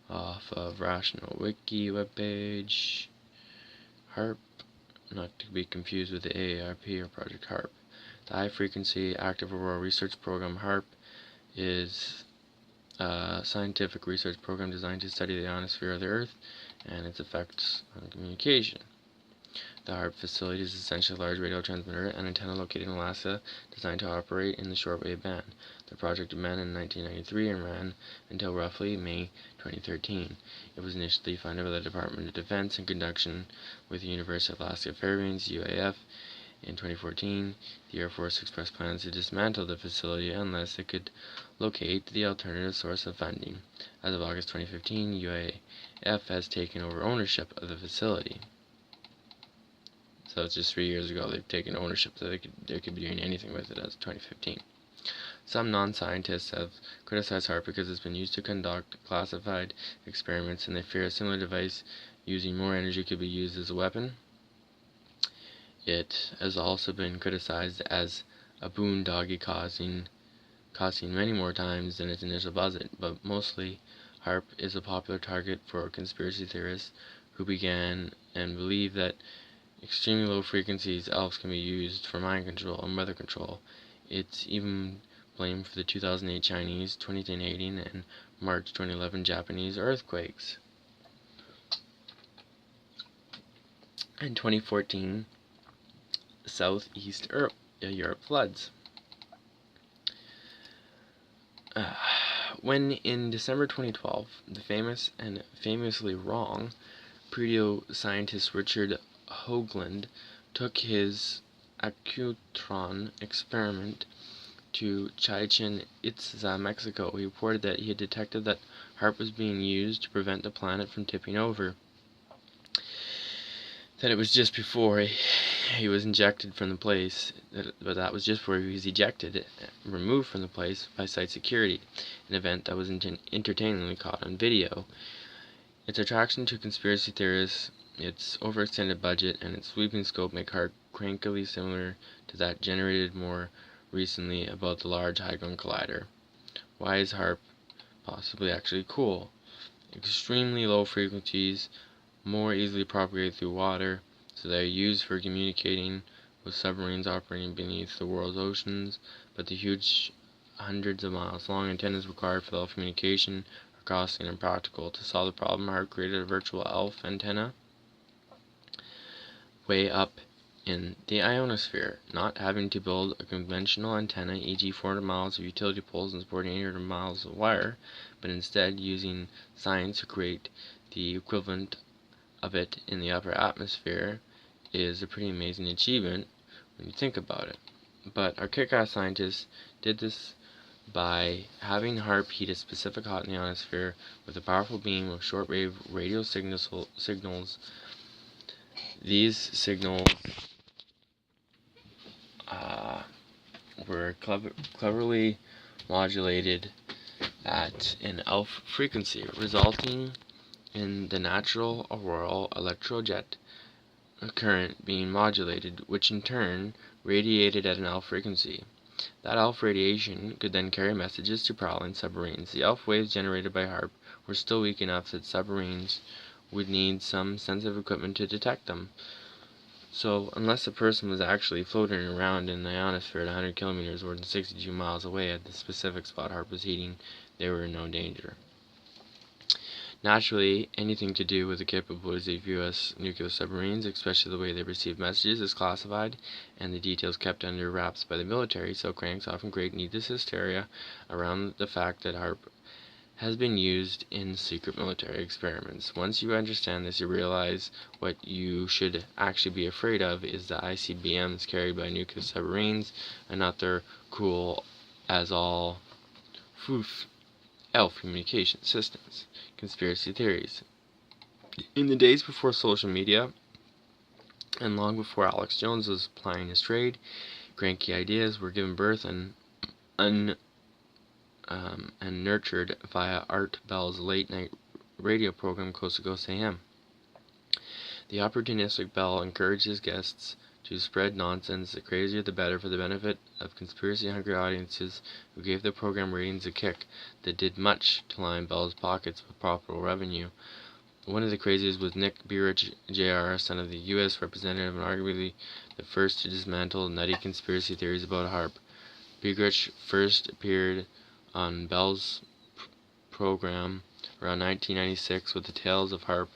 off of rationalwiki webpage. HAARP, not to be confused with the AARP or Project HAARP. The High Frequency Active Aurora Research Program, HAARP, is a scientific research program designed to study the ionosphere of the Earth and its effects on communication. The HAARP facility is essentially a large radio transmitter and antenna located in Alaska designed to operate in the shortwave band. The project began in 1993 and ran until roughly May 2013. It was initially funded by the Department of Defense in conjunction with the University of Alaska Fairbanks, UAF. In 2014, the Air Force expressed plans to dismantle the facility unless it could locate the alternative source of funding. As of August 2015, UAF has taken over ownership of the facility. So it's just 3 years ago they've taken ownership, so they could be doing anything with it as of 2015. Some non-scientists have criticized HAARP because it's been used to conduct classified experiments, and they fear a similar device using more energy could be used as a weapon. It has also been criticized as a boondoggle costing many more times than its initial budget, but mostly HAARP is a popular target for conspiracy theorists who began and believe that extremely low frequencies ELFs can be used for mind control and weather control. It's even blamed for the 2008 Chinese, 2010 Haitian, and March 2011 Japanese earthquakes. In 2014, Southeast Europe floods. When in December 2012, the famous and famously wrong pseudo-scientist Richard Hoagland took his accutron experiment to Chichen Itza, Mexico, he reported that he had detected that HAARP was being used to prevent the planet from tipping over. That it was just before he was injected from the place, but that was just before he was removed from the place by site security, an event that was entertainingly caught on video. Its attraction to conspiracy theorists, its overextended budget, and its sweeping scope make HAARP crankily similar to that generated more recently about the Large Hadron Collider. Why is HAARP possibly actually cool? Extremely low frequencies, more easily propagated through water, so they are used for communicating with submarines operating beneath the world's oceans, but the huge hundreds of miles long antennas required for the communication are costly and impractical. To solve the problem, HAARP created a virtual ELF antenna way up in the ionosphere, not having to build a conventional antenna, e.g. 400 miles of utility poles and supporting 800 miles of wire, but instead using science to create the equivalent of it in the upper atmosphere is a pretty amazing achievement when you think about it. But our kick-ass scientists did this by having HAARP heat a specific hot in the ionosphere with a powerful beam of shortwave radio signals. These signals were cleverly modulated at an ELF frequency, resulting in the natural auroral electrojet current being modulated, which in turn radiated at an ELF frequency. That ELF radiation could then carry messages to prowling submarines. The ELF waves generated by HAARP were still weak enough that submarines would need some sensitive equipment to detect them. So, unless a person was actually floating around in the ionosphere at 100 kilometers or 62 miles away at the specific spot HAARP was heating, they were in no danger. Naturally, anything to do with the capabilities of U.S. nuclear submarines, especially the way they receive messages, is classified, and the details kept under wraps by the military, so cranks often create needless hysteria around the fact that HAARP has been used in secret military experiments. Once you understand this, you realize what you should actually be afraid of is the ICBMs carried by nuclear submarines, and not their cool as all elf communication systems. Conspiracy theories. In the days before social media, and long before Alex Jones was plying his trade, cranky ideas were given birth and nurtured via Art Bell's late-night radio program Coast to Coast AM. The opportunistic Bell encouraged his guests to spread nonsense, the crazier the better, for the benefit of conspiracy-hungry audiences who gave the program ratings a kick that did much to line Bell's pockets with profitable revenue. One of the craziest was Nick Burich, Jr., son of the U.S. representative and arguably the first to dismantle nutty conspiracy theories about HAARP. Burich first appeared on Bell's program around 1996 with the tales of HAARP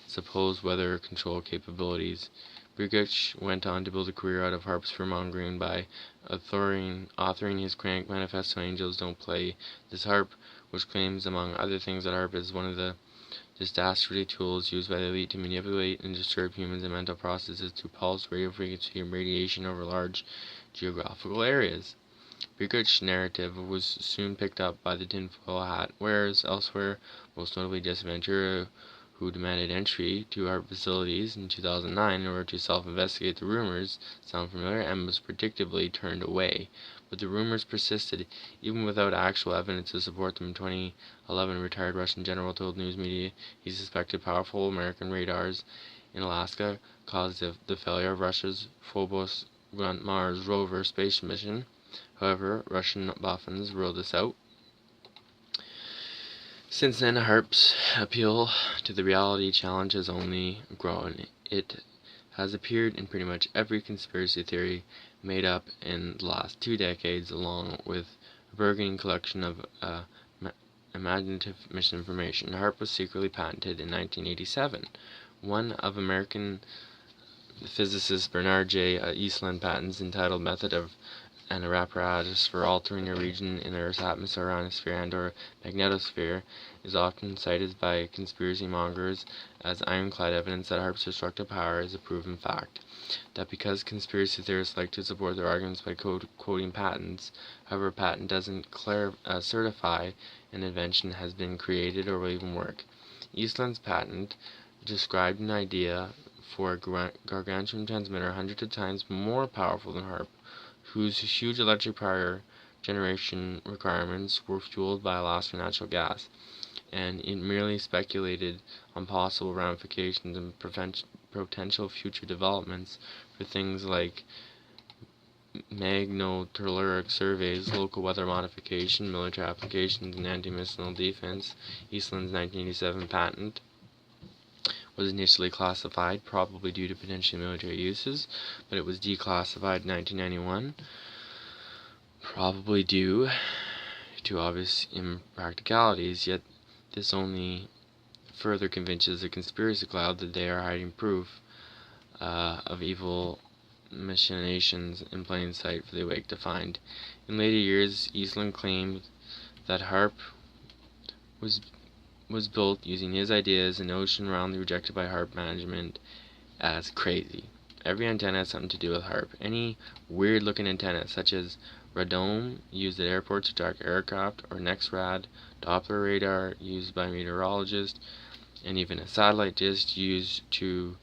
supposed weather control capabilities. Burich went on to build a career out of HAARP's fearmongering by authoring his crank manifesto Angels Don't Play This HAARP, which claims, among other things, that HAARP is one of the dastardly tools used by the elite to manipulate and disturb humans and mental processes through pulse, radio frequency, and radiation over large geographical areas. Burich's narrative was soon picked up by the tinfoil hat wearers elsewhere, most notably Jesse Ventura, who demanded entry to HAARP facilities in 2009 in order to self-investigate the rumors sound familiar, and was predictably turned away. But the rumors persisted, even without actual evidence to support them. In 2011, a retired Russian general told news media he suspected powerful American radars in Alaska caused the failure of Russia's Phobos Grunt Mars rover space mission. However, Russian boffins ruled this out. Since then, HAARP's appeal to the reality challenge has only grown. It has appeared in pretty much every conspiracy theory made up in the last 2 decades, along with a burgeoning collection of imaginative misinformation. HAARP was secretly patented in 1987. One of American physicist Bernard J. Eastland patents, entitled Method of an apparatus for altering a region in Earth's atmosphere, ionosphere, and/or magnetosphere, is often cited by conspiracy mongers as ironclad evidence that HAARP's destructive power is a proven fact. That because conspiracy theorists like to support their arguments by quoting patents, however, a patent doesn't certify an invention has been created or will even work. Eastland's patent described an idea for a gargantuan transmitter hundreds of times more powerful than HAARP, whose huge electric power generation requirements were fueled by Alaska natural gas, and it merely speculated on possible ramifications and potential future developments for things like magnetotelluric surveys, local weather modification, military applications, and anti-missile defense. Eastland's 1987 patent was initially classified, probably due to potential military uses, but it was declassified in 1991, probably due to obvious impracticalities. Yet this only further convinces the conspiracy cloud that they are hiding proof of evil machinations in plain sight for the awake to find. In later years, Eastland claimed that HAARP was built using his ideas, a notion roundly rejected by HAARP management as crazy. Every antenna has something to do with HAARP. Any weird-looking antenna, such as radome, used at airports to track aircraft, or NEXRAD, Doppler radar, used by meteorologists, and even a satellite dish used to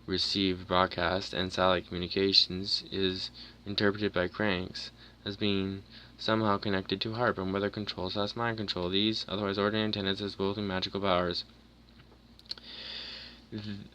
receive broadcast and satellite communications, is interpreted by cranks as being somehow connected to HAARP and weather control / mind control. These, otherwise ordinary antennas, has both magical powers.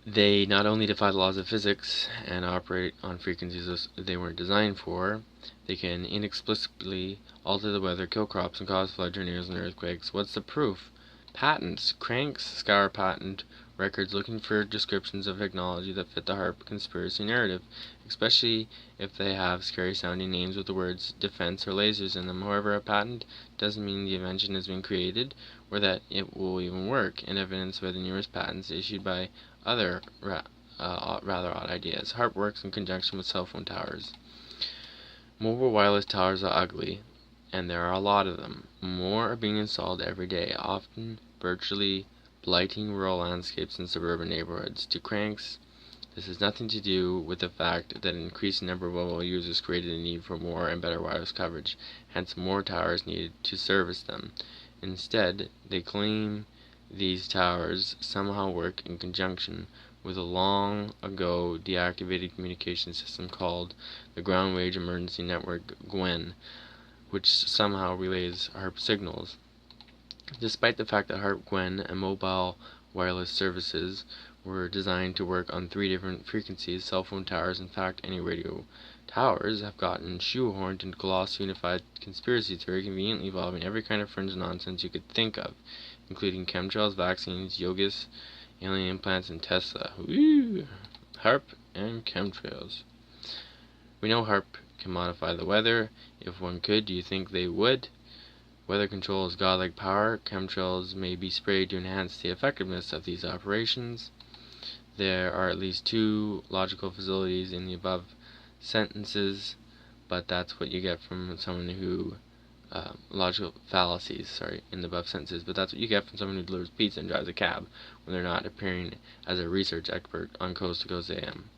They not only defy the laws of physics and operate on frequencies they weren't designed for, they can inexplicably alter the weather, kill crops, and cause flood tornadoes and earthquakes. What's the proof? Patents. Cranks scour patent records looking for descriptions of technology that fit the HAARP conspiracy narrative, especially if they have scary-sounding names with the words defense or lasers in them. However, a patent doesn't mean the invention has been created or that it will even work, and evidenced by the numerous patents issued by other rather odd ideas. HAARP works in conjunction with cell phone towers. Mobile wireless towers are ugly, and there are a lot of them. More are being installed every day, often virtually blighting rural landscapes and suburban neighborhoods. To cranks, this has nothing to do with the fact that an increasing number of mobile users created a need for more and better wireless coverage, hence more towers needed to service them. Instead, they claim these towers somehow work in conjunction with a long ago deactivated communication system called the Ground Wage Emergency Network (GWEN), which somehow relays HAARP signals. Despite the fact that HAARP, GWEN, and mobile wireless services were designed to work on 3 different frequencies, cell phone towers, in fact any radio towers, have gotten shoehorned into colossal unified conspiracy theory conveniently involving every kind of fringe nonsense you could think of, including chemtrails, vaccines, yogis, alien implants, and Tesla. Woo! HAARP and chemtrails. We know HAARP can modify the weather. If one could, do you think they would? Weather control is godlike power. Chemtrails may be sprayed to enhance the effectiveness of these operations. There are at least 2 logical facilities in the above sentences, but that's what you get from someone who logical fallacies, in the above sentences, but that's what you get from someone who delivers pizza and drives a cab when they're not appearing as a research expert on Coast to Coast AM.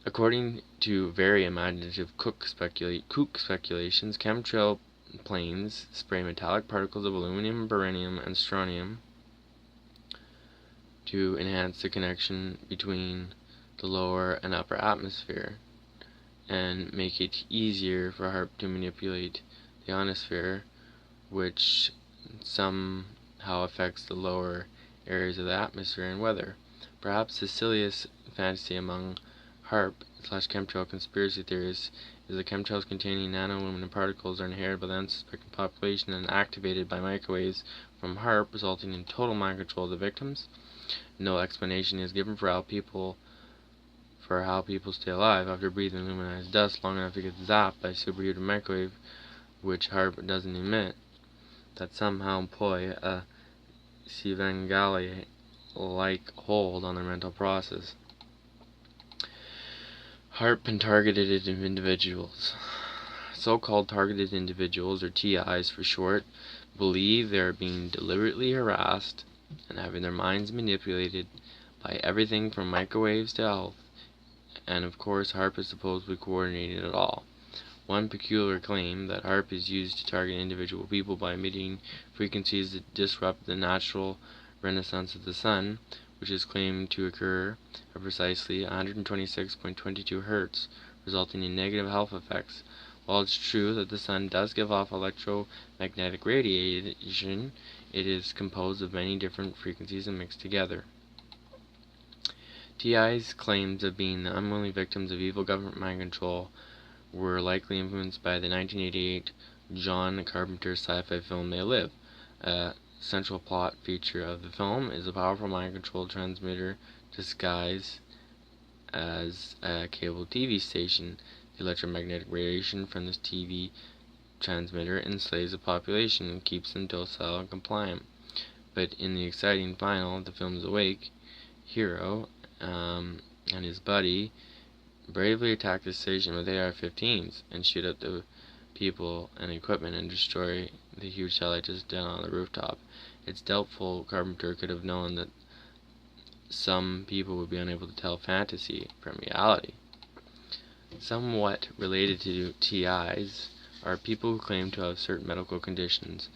According to very imaginative kook speculations, chemtrail planes spray metallic particles of aluminum, beryllium, and strontium to enhance the connection between the lower and upper atmosphere and make it easier for HAARP to manipulate the ionosphere, which somehow affects the lower areas of the atmosphere and weather. Perhaps the silliest fantasy among HAARP/chemtrail conspiracy theorists is that chemtrails containing nano-aluminum particles are inherited by the unsuspecting population and activated by microwaves from HAARP, resulting in total mind control of the victims. No explanation is given for how people stay alive after breathing luminized dust long enough to get zapped by superheated microwave, which HAARP doesn't emit, that somehow employ a Svengali-like hold on their mental process. HAARP and targeted individuals. So-called targeted individuals, or TIs for short, believe they are being deliberately harassed and having their minds manipulated by everything from microwaves to health, and of course HAARP is supposedly coordinating it all. One peculiar claim that HAARP is used to target individual people by emitting frequencies that disrupt the natural renaissance of the sun, which is claimed to occur at precisely 126.22 Hz, resulting in negative health effects. While it's true that the sun does give off electromagnetic radiation, it is composed of many different frequencies and mixed together. TI's claims of being the unwilling victims of evil government mind control were likely influenced by the 1988 John Carpenter sci-fi film They Live. A central plot feature of the film is a powerful mind control transmitter disguised as a cable TV station. The electromagnetic radiation from this TV transmitter enslaves the population and keeps them docile and compliant. But in the exciting final, the film's awake hero and his buddy bravely attack the station with AR-15s and shoot up the people and equipment and destroy the huge satellite just down on the rooftop. It's doubtful Carpenter could have known that some people would be unable to tell fantasy from reality. Somewhat related to TIs are people who claim to have certain medical conditions,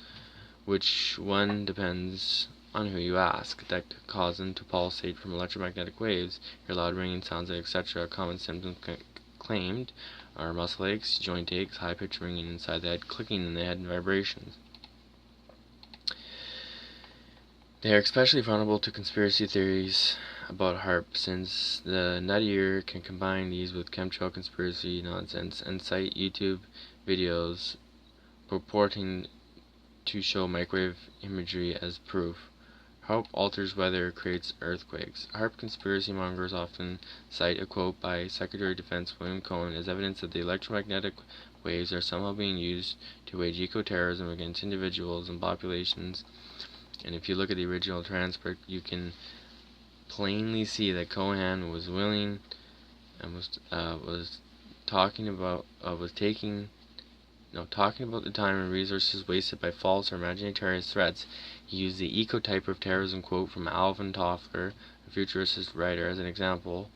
which one depends on who you ask, that cause them to pulsate from electromagnetic waves, hear loud ringing sounds, etc. Common symptoms claimed are muscle aches, joint aches, high-pitched ringing inside the head, clicking in the head, and vibrations. They are especially vulnerable to conspiracy theories about HAARP, since the nuttier can combine these with chemtrail conspiracy nonsense and cite YouTube videos purporting to show microwave imagery as proof. HAARP alters weather, creates earthquakes. HAARP conspiracy mongers often cite a quote by Secretary of Defense William Cohen as evidence that the electromagnetic waves are somehow being used to wage eco-terrorism against individuals and populations. And if you look at the original transcript, you can plainly see that Cohen was willing and was taking Now, talking about the time and resources wasted by false or imaginary terrorist threats, he used the eco-type of terrorism quote from Alvin Toffler, a futurist writer, as an example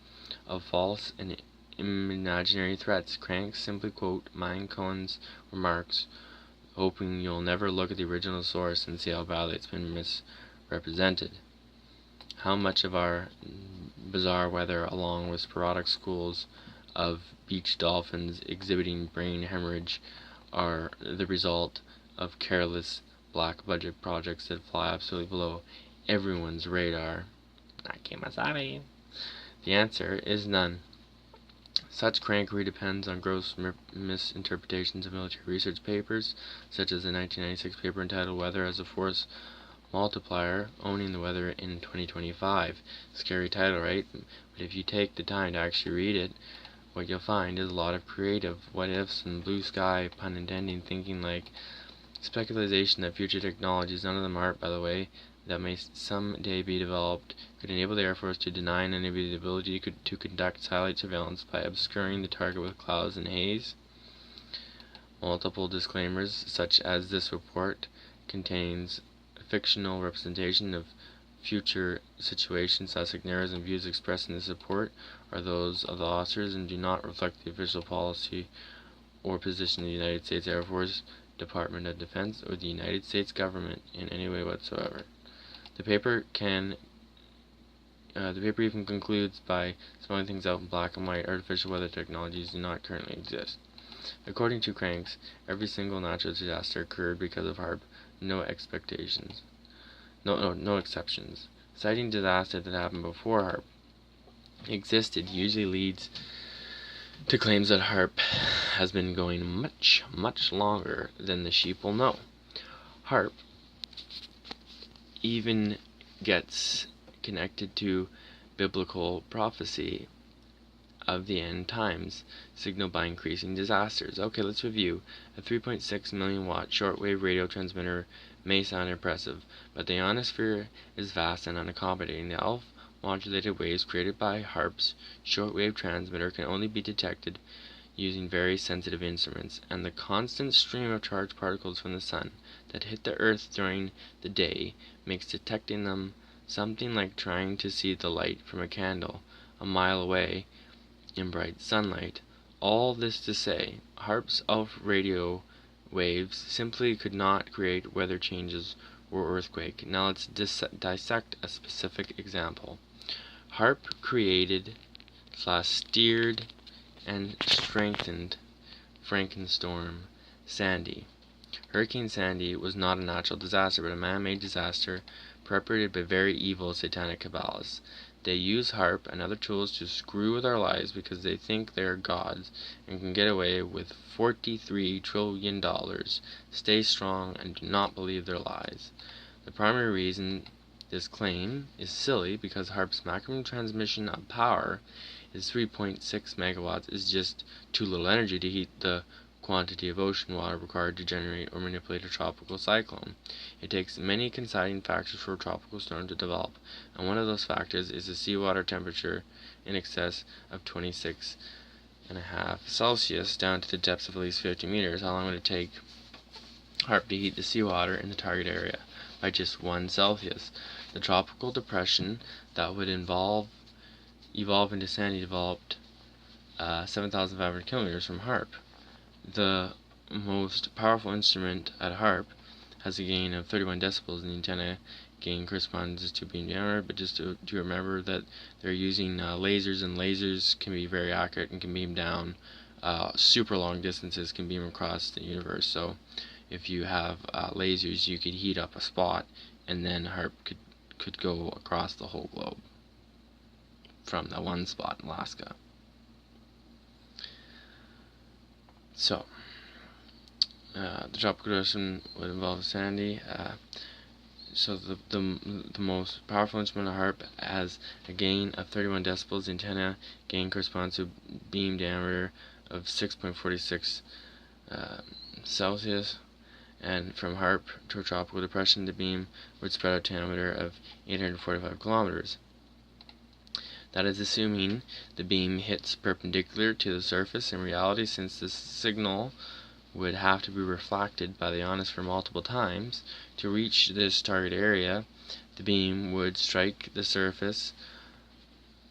of false and imaginary threats. Cranks simply quote Euconn's remarks, hoping you'll never look at the original source and see how badly it's been misrepresented. How much of our bizarre weather, along with sporadic schools of beach dolphins exhibiting brain hemorrhage, are the result of careless black budget projects that fly absolutely below everyone's radar? Kemo Sabi. The answer is none. Such crankery depends on gross misinterpretations of military research papers, such as the 1996 paper entitled Weather as a Force Multiplier, Owning the Weather in 2025. Scary title, right? But if you take the time to actually read it, what you'll find is a lot of creative what-ifs and blue sky, pun intending, thinking, like speculation that future technologies, none of them are, by the way, that may someday be developed, could enable the Air Force to deny an enemy the ability to conduct satellite surveillance by obscuring the target with clouds and haze. Multiple disclaimers, such as this report contains a fictional representation of future situations. Such narratives and views expressed in this report are those of the authors and do not reflect the official policy or position of the United States Air Force, Department of Defense, or the United States government in any way whatsoever. The paper even concludes by spelling things out in black and white. Artificial weather technologies do not currently exist. According to Cranks, every single natural disaster occurred because of HAARP. No exceptions. Citing disaster that happened before HAARP existed usually leads to claims that HAARP has been going much, much longer than the sheep will know. HAARP even gets connected to biblical prophecy of the end times, signaled by increasing disasters. Okay, let's review. A 3.6 million watt shortwave radio transmitter may sound impressive, but the ionosphere is vast and unaccommodating. The alpha modulated waves created by HAARP's shortwave transmitter can only be detected using very sensitive instruments, and the constant stream of charged particles from the sun that hit the earth during the day makes detecting them something like trying to see the light from a candle a mile away in bright sunlight. All this to say, HAARP's alpha radio waves simply could not create weather changes or earthquake. Now let's dissect a specific example. HAARP created / steered and strengthened Frankenstorm Sandy. Hurricane Sandy was not a natural disaster, but a man-made disaster perpetrated by very evil satanic cabalists. They use HAARP and other tools to screw with our lives because they think they are gods and can get away with $43 trillion. Stay strong and do not believe their lies. The primary reason this claim is silly because HAARP's maximum transmission of power is 3.6 megawatts, is just too little energy to heat the quantity of ocean water required to generate or manipulate a tropical cyclone. It takes many coinciding factors for a tropical storm to develop, and one of those factors is the seawater temperature in excess of 26.5 Celsius down to the depths of at least 50 meters. How long would it take HAARP to heat the seawater in the target area? By just 1 Celsius. The tropical depression that would evolve into Sandy developed 7,500 kilometers from HAARP. The most powerful instrument at HAARP has a gain of 31 decibels, and the antenna gain corresponds to beam diameter, but just to remember that they're using lasers, and lasers can be very accurate and can beam down super long distances, can beam across the universe. So if you have lasers, you could heat up a spot, and then HAARP could go across the whole globe from that one spot in Alaska. So, the tropical depression would involve Sandy. So the most powerful instrument of HAARP has a gain of 31 decibels. The antenna gain corresponds to beam diameter of 6.46 Celsius. And from HAARP to a tropical depression, the beam would spread a diameter of 845 kilometers. That is assuming the beam hits perpendicular to the surface. In reality, since the signal would have to be reflected by the ionosphere multiple times. To reach this target area, the beam would strike the surface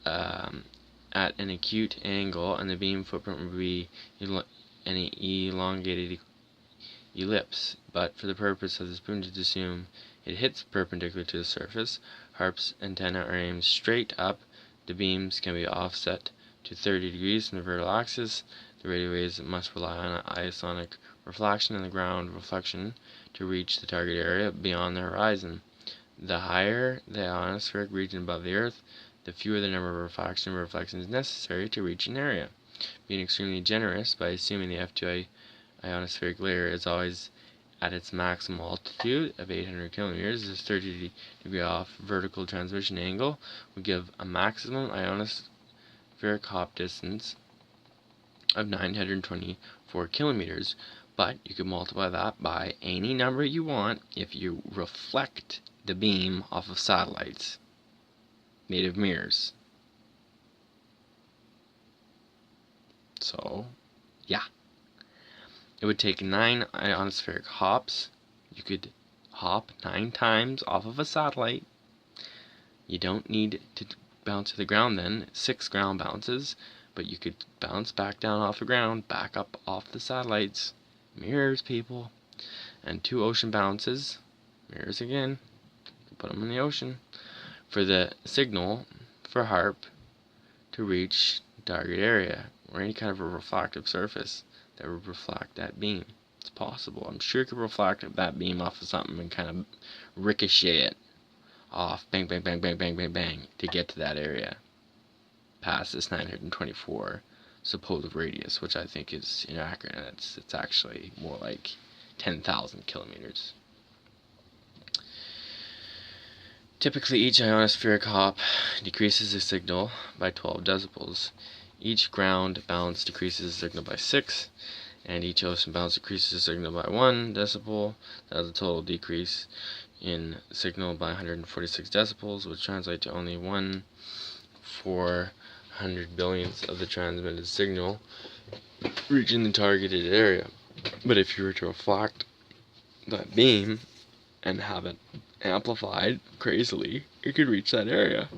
at an acute angle, and the beam footprint would be an elongated ellipse. But for the purpose of this boom, to assume it hits perpendicular to the surface, HAARP's antenna are aimed straight up. The beams can be offset to 30 degrees from the vertical axis. The radio waves must rely on isonic reflection and the ground reflection to reach the target area beyond the horizon. The higher the ionospheric region above the Earth, the fewer the number of reflections necessary to reach an area. Being extremely generous by assuming the F2 ionospheric layer is always at its maximum altitude of 800 kilometers, this 30 degree off vertical transmission angle would give a maximum ionospheric hop distance of 924 kilometers. But you could multiply that by any number you want if you reflect the beam off of satellites made of mirrors. So, yeah. It would take 9 ionospheric hops. You could hop 9 times off of a satellite. You don't need to bounce to the ground then, 6 ground bounces, but you could bounce back down off the ground, back up off the satellites. Mirrors, people. And 2 ocean bounces. Mirrors again. Put them in the ocean. For the signal for HAARP to reach the target area, or any kind of a reflective surface that would reflect that beam. It's possible. I'm sure it could reflect that beam off of something and kind of ricochet it off. Bang, bang, bang, bang, bang, bang, bang, to get to that area. Past this 924 supposed radius, which I think is inaccurate. It's actually more like 10,000 kilometers. Typically, each ionospheric hop decreases the signal by 12 decibels. Each ground bounce decreases the signal by 6, and each ocean bounce decreases the signal by 1 decibel. That is a total decrease in signal by 146 decibels, which translates to only 1/400 billionth of the transmitted signal reaching the targeted area. But if you were to reflect that beam and have it amplified crazily, it could reach that area.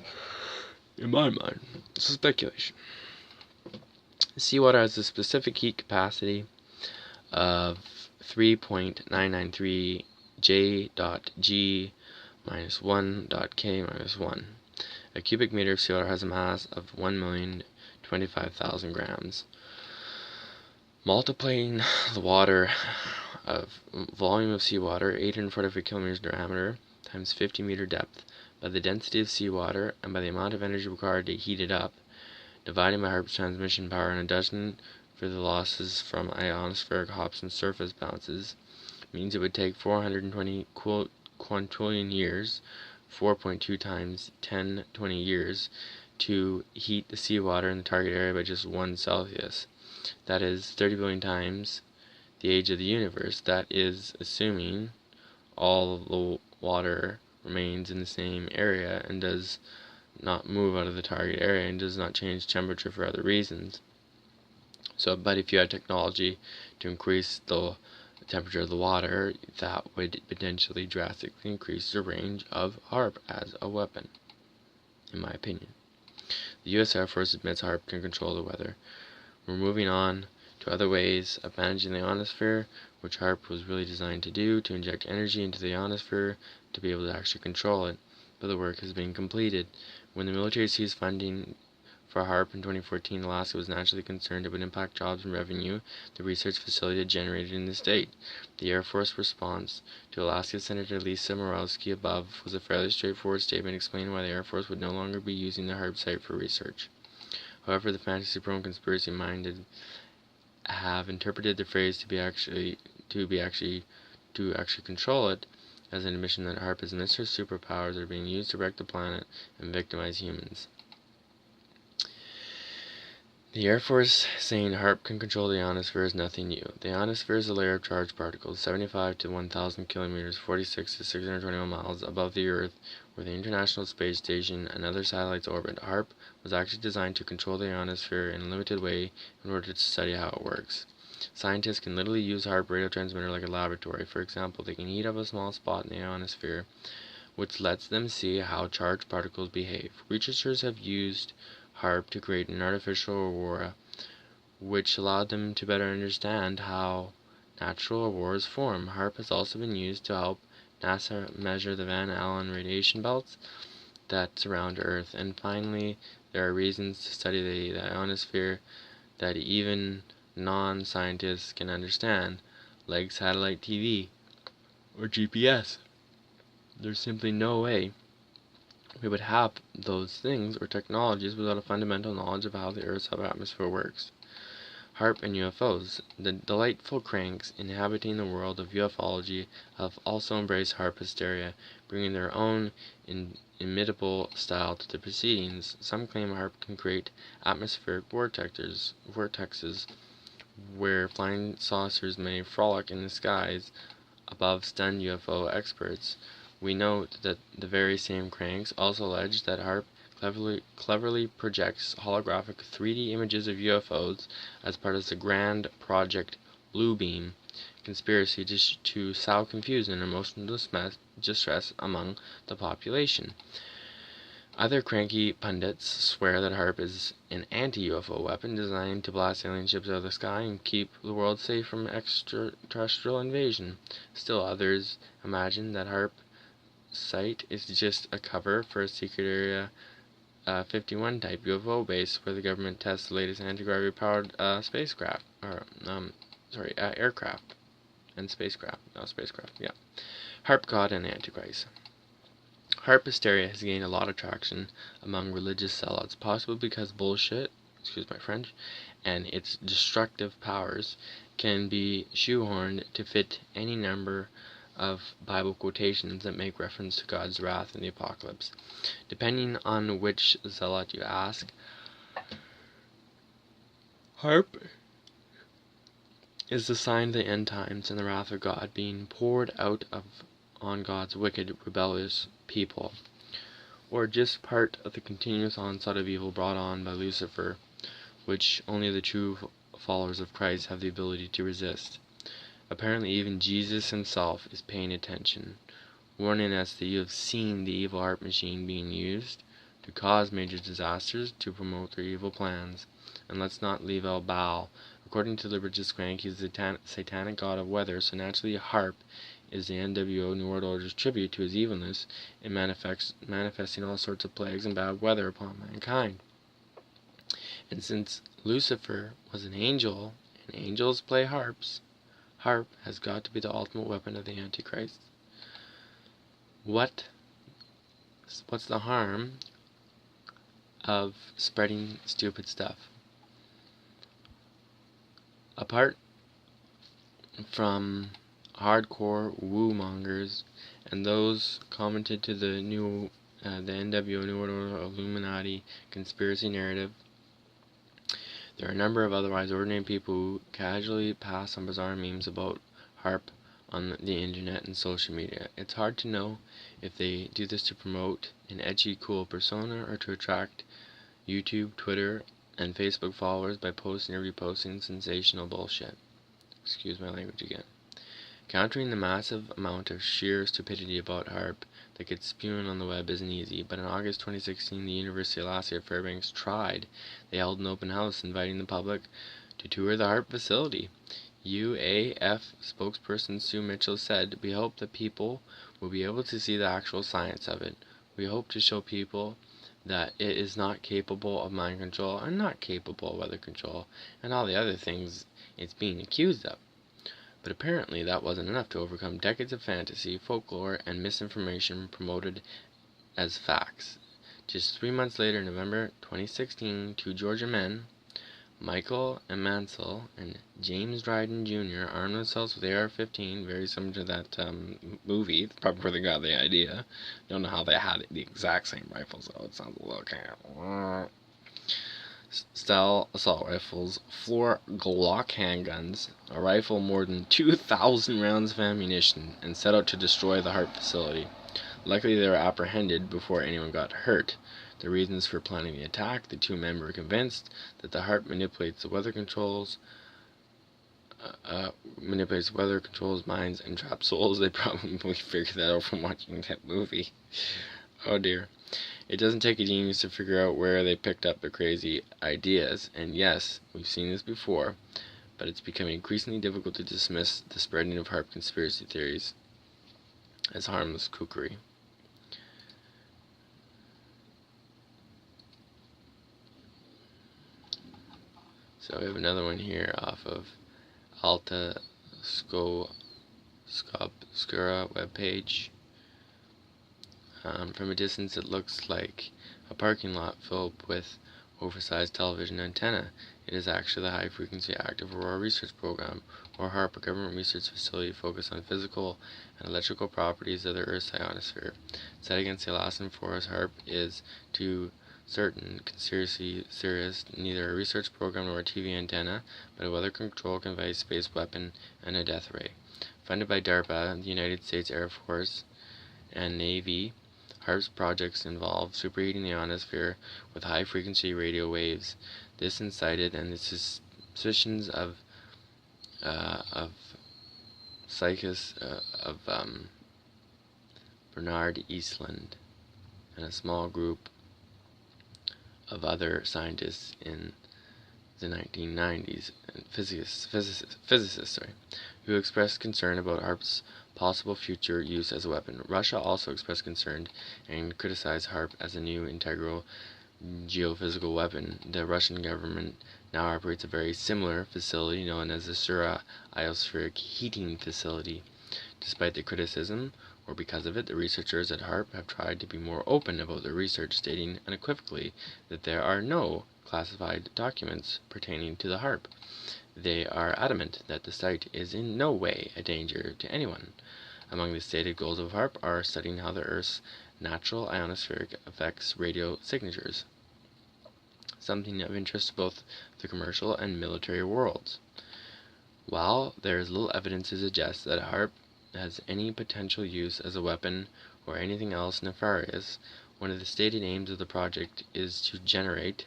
In my mind, it's a speculation. Seawater has a specific heat capacity of 3.993 J.G minus 1.K minus 1. A cubic meter of seawater has a mass of 1,025,000 grams. Multiplying the water of volume of seawater, 845 kilometers diameter, times 50 meter depth, by the density of seawater and by the amount of energy required to heat it up, dividing by HAARP's transmission power and adjusting for the losses from ionospheric hops and surface bounces, means it would take 420 quintillion years, 4.2 times 1020 years, to heat the seawater in the target area by just 1 Celsius. That is 30 billion times the age of the universe. That is assuming all of the water remains in the same area and does not move out of the target area and does not change temperature for other reasons. But if you had technology to increase the temperature of the water, that would potentially drastically increase the range of HAARP as a weapon, in my opinion. The U.S. Air Force admits HAARP can control the weather. We're moving on to other ways of managing the ionosphere, which HAARP was really designed to do, to inject energy into the ionosphere to be able to actually control it. But the work has been completed. When the military ceased funding for HAARP in 2014, Alaska was naturally concerned it would impact jobs and revenue the research facility had generated in the state. The Air Force response to Alaska Senator Lisa Murkowski above was a fairly straightforward statement explaining why the Air Force would no longer be using the HAARP site for research. However, the fantasy-prone conspiracy-minded have interpreted the phrase to actually control it as an admission that HAARP is Mr. Superpowers that are being used to wreck the planet and victimize humans. The Air Force saying HAARP can control the ionosphere is nothing new. The ionosphere is a layer of charged particles 75 to 1,000 kilometers, 46 to 621 miles above the Earth, where the International Space Station and other satellites orbit. HAARP was actually designed to control the ionosphere in a limited way in order to study how it works. Scientists can literally use HAARP radio transmitter like a laboratory. For example, they can heat up a small spot in the ionosphere, which lets them see how charged particles behave. Researchers have used HAARP to create an artificial aurora, which allowed them to better understand how natural auroras form. HAARP has also been used to help NASA measure the Van Allen radiation belts that surround Earth. And finally, there are reasons to study the ionosphere that even non-scientists can understand, like satellite TV or GPS. There's simply no way we would have those things or technologies without a fundamental knowledge of how the Earth's atmosphere works. HAARP and UFOs. The delightful cranks inhabiting the world of ufology have also embraced HAARP hysteria, bringing their own inimitable style to the proceedings. Some claim HAARP can create atmospheric vortexes where flying saucers may frolic in the skies above stunned UFO experts. We note that the very same cranks also allege that HAARP cleverly projects holographic 3D images of UFOs as part of the grand Project Bluebeam conspiracy to sow confusion and emotional distress among the population. Other cranky pundits swear that HAARP is an anti-UFO weapon designed to blast alien ships out of the sky and keep the world safe from extraterrestrial invasion. Still others imagine that HAARP site is just a cover for a secret Area 51 type UFO base where the government tests the latest anti-gravity powered aircraft and spacecraft. Yeah. HAARP God and Antichrist. HAARP hysteria has gained a lot of traction among religious sellouts, possibly because bullshit, excuse my French, and its destructive powers can be shoehorned to fit any number of Bible quotations that make reference to God's wrath and the apocalypse. Depending on which zealot you ask, HAARP is the sign of the end times and the wrath of God being poured out on God's wicked, rebellious people, or just part of the continuous onslaught of evil brought on by Lucifer, which only the true followers of Christ have the ability to resist. Apparently even Jesus himself is paying attention, warning us that you have seen the evil HAARP machine being used to cause major disasters to promote their evil plans. And let's not leave out Baal. According to the religious crank, he is the satanic god of weather, so naturally HAARP is the NWO New World Order's tribute to his evilness in manifesting all sorts of plagues and bad weather upon mankind. And since Lucifer was an angel, and angels play harps, HAARP has got to be the ultimate weapon of the Antichrist. What's the harm of spreading stupid stuff? Apart from hardcore woo-mongers and those commented to the NWO New World Order Illuminati conspiracy narrative, there are a number of otherwise ordinary people who casually pass on bizarre memes about HAARP on the internet and social media. It's hard to know if they do this to promote an edgy, cool persona or to attract YouTube, Twitter, and Facebook followers by posting or reposting sensational bullshit. Excuse my language again. Countering the massive amount of sheer stupidity about HAARP that gets spewing on the web isn't easy, but in August 2016, the University of Alaska at Fairbanks tried. They held an open house inviting the public to tour the HAARP facility. UAF spokesperson Sue Mitchell said, "We hope that people will be able to see the actual science of it. We hope to show people that it is not capable of mind control and not capable of weather control and all the other things it's being accused of." But apparently that wasn't enough to overcome decades of fantasy, folklore, and misinformation promoted as facts. Just 3 months later, in November 2016, two Georgia men, Michael and Mansell and James Dryden Jr., armed themselves with AR-15, very similar to that movie, probably where they got the idea. Don't know how they had the exact same rifles, though. It sounds a little kind of style assault rifles, floor Glock handguns, a rifle more than 2,000 rounds of ammunition, and set out to destroy the HAARP facility. Luckily, they were apprehended before anyone got hurt. The reasons for planning the attack: the two men were convinced that the HAARP manipulates the weather controls manipulates weather, controls minds, and traps souls. They probably figured that out from watching that movie. Oh dear. It doesn't take a genius to figure out where they picked up the crazy ideas, and yes, we've seen this before, but it's becoming increasingly difficult to dismiss the spreading of HAARP conspiracy theories as harmless kookery. So we have another one here off of atlasobscura webpage. From a distance it looks like a parking lot filled with oversized television antenna. It is actually the High Frequency Active Aurora Research Program, or HAARP, a government research facility focused on physical and electrical properties of the Earth's ionosphere. Set against the Alaskan forest, HAARP is, to certain conspiracy theorists, neither a research program nor a TV antenna, but a weather control conveyed space weapon and a death ray. Funded by DARPA, the United States Air Force, and Navy, HAARP's projects involve superheating the ionosphere with high-frequency radio waves. This incited and the suspicions of Bernard Eastland and a small group of other scientists in the 1990s, and physicists, who expressed concern about HAARP's possible future use as a weapon. Russia also expressed concern and criticized HAARP as a new integral geophysical weapon. The Russian government now operates a very similar facility known as the Sura Ionospheric Heating Facility. Despite the criticism, or because of it, the researchers at HAARP have tried to be more open about their research, stating unequivocally that there are no classified documents pertaining to the HAARP. They are adamant that the site is in no way a danger to anyone. Among the stated goals of HAARP are studying how the Earth's natural ionospheric affects radio signatures, something of interest to both the commercial and military worlds. While there is little evidence to suggest that HAARP has any potential use as a weapon or anything else nefarious, one of the stated aims of the project is to generate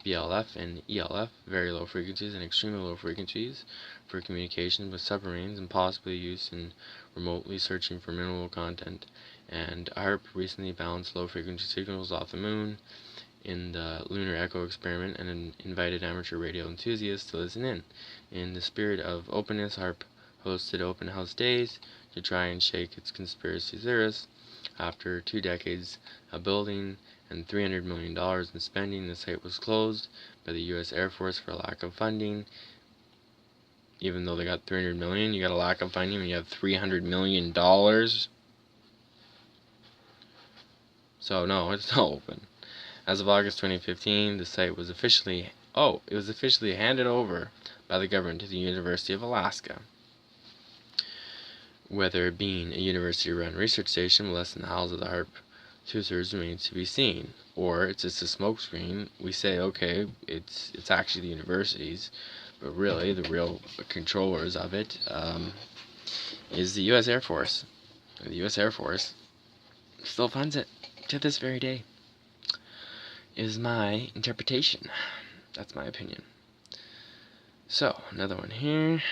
VLF and ELF, very low frequencies and extremely low frequencies, for communication with submarines and possibly use in remotely searching for mineral content. And HAARP recently balanced low frequency signals off the moon in the Lunar Echo experiment and invited amateur radio enthusiasts to listen in. In the spirit of openness, HAARP hosted open house days to try and shake its conspiracy theorists. After 2 decades of building and $300 million in spending, the site was closed by the U.S. Air Force for lack of funding. Even though they got $300 million, you got a lack of funding when you have $300 million. So no, it's not open. As of August 2015, the site was officially handed over by the government to the University of Alaska. Whether it being a university-run research station less than the howls of the HAARP two-thirds remains to be seen, or it's just a smokescreen. We say, okay, it's actually the universities, but really the real controllers of it is the U.S. Air Force. And the U.S. Air Force still funds it to this very day, is my interpretation. That's my opinion. So, another one here.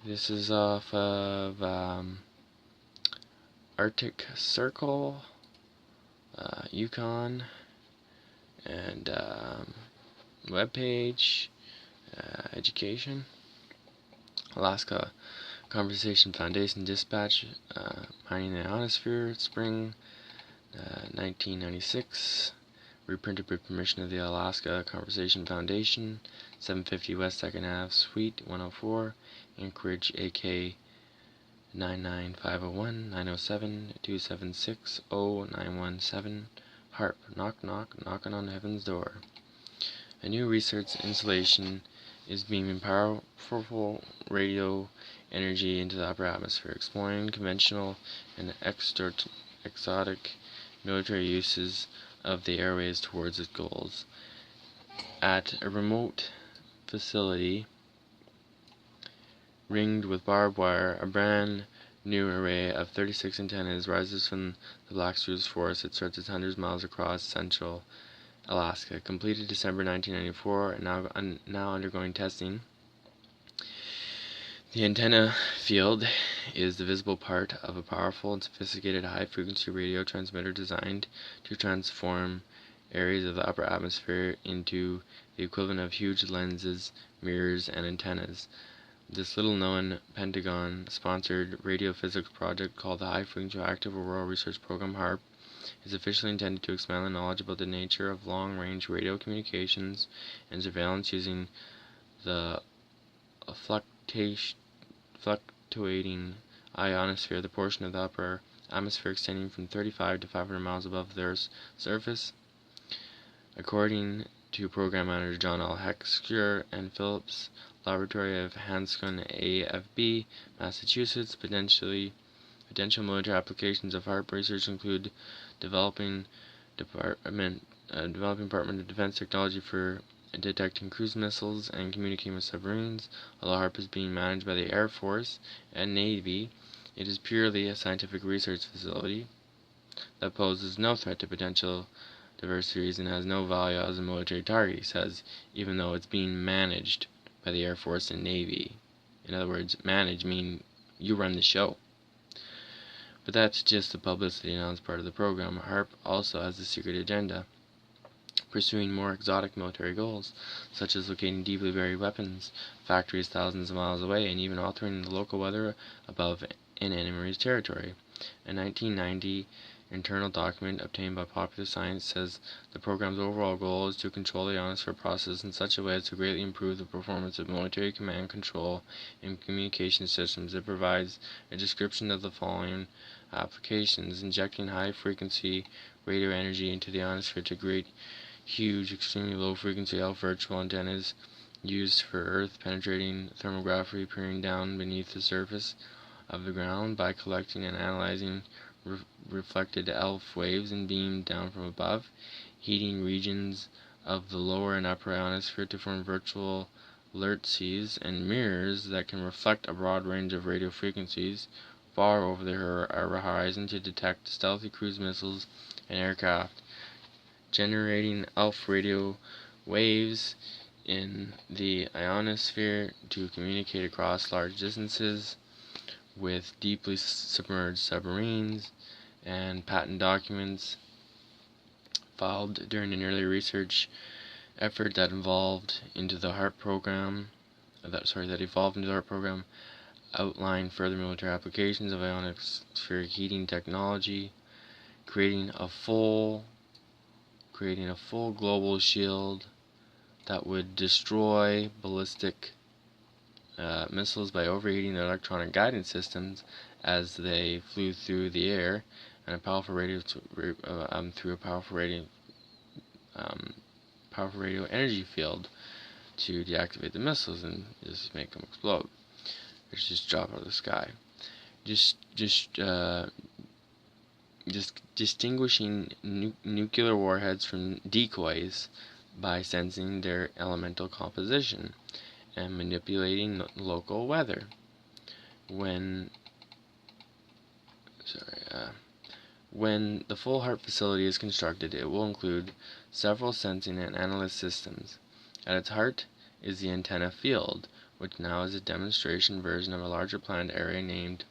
This is off of arcticcircl, euconn, and webpage, education, Alaska Conservation Foundation Dispatch, mining the ionosphere, spring 1996, reprinted with permission of the Alaska Conservation Foundation, 750 West 2nd Ave, Suite 104, Anchorage, AK 99501 907 276 0917. HAARP, knock knock, knocking on heaven's door. A new research installation is beaming powerful radio energy into the upper atmosphere, exploring conventional and exotic military uses of the airways towards its goals. At a remote facility ringed with barbed wire, a brand new array of 36 antennas rises from the Black Spruce Forest that stretches hundreds of miles across central Alaska. Completed December 1994 and now undergoing testing, The antenna field is the visible part of a powerful and sophisticated high-frequency radio transmitter designed to transform areas of the upper atmosphere into the equivalent of huge lenses, mirrors, and antennas. This little-known Pentagon-sponsored radiophysics project called the High Frequency Active Auroral Research Program (HAARP) is officially intended to expand the knowledge about the nature of long-range radio communications and surveillance using the fluctuating ionosphere, the portion of the upper atmosphere extending from 35 to 500 miles above the Earth's surface. According to Program Manager John L. Heckscher and Phillips Laboratory of Hanscom, AFB, Massachusetts, potential military applications of HAARP research include developing Department of Defense technology for detecting cruise missiles and communicating with submarines. Although HAARP is being managed by the Air Force and Navy, it is purely a scientific research facility that poses no threat to potential diversities and has no value as a military target, he says, even though it's being managed by the Air Force and Navy. In other words, manage mean you run the show. But that's just the publicity announced part of the program. HAARP also has a secret agenda, pursuing more exotic military goals, such as locating deeply buried weapons, factories thousands of miles away, and even altering the local weather above an enemy's territory. A 1990 internal document obtained by Popular Science says the program's overall goal is to control the ionosphere process in such a way as to greatly improve the performance of military command, control, and communication systems. It provides a description of the following applications: injecting high-frequency radio energy into the ionosphere to create huge, extremely low-frequency virtual antennas used for Earth-penetrating thermography, peering down beneath the surface of the ground by collecting and analyzing reflected ELF waves and beamed down from above, heating regions of the lower and upper ionosphere to form virtual lertses and mirrors that can reflect a broad range of radio frequencies far over the horizon to detect stealthy cruise missiles and aircraft, generating ELF radio waves in the ionosphere to communicate across large distances with deeply submerged submarines, and patent documents filed during an early research effort that evolved into the HAARP program outline further military applications of ionospheric heating technology, creating a full global shield that would destroy ballistic missiles by overheating their electronic guidance systems as they flew through the air, and a powerful radio energy field to deactivate the missiles and just make them explode. Or just drop out of the sky. Just distinguishing nuclear warheads from decoys by sensing their elemental composition and manipulating local weather. When the full HAARP facility is constructed, it will include several sensing and analysis systems. At its heart is the antenna field, which now is a demonstration version of a larger planned area named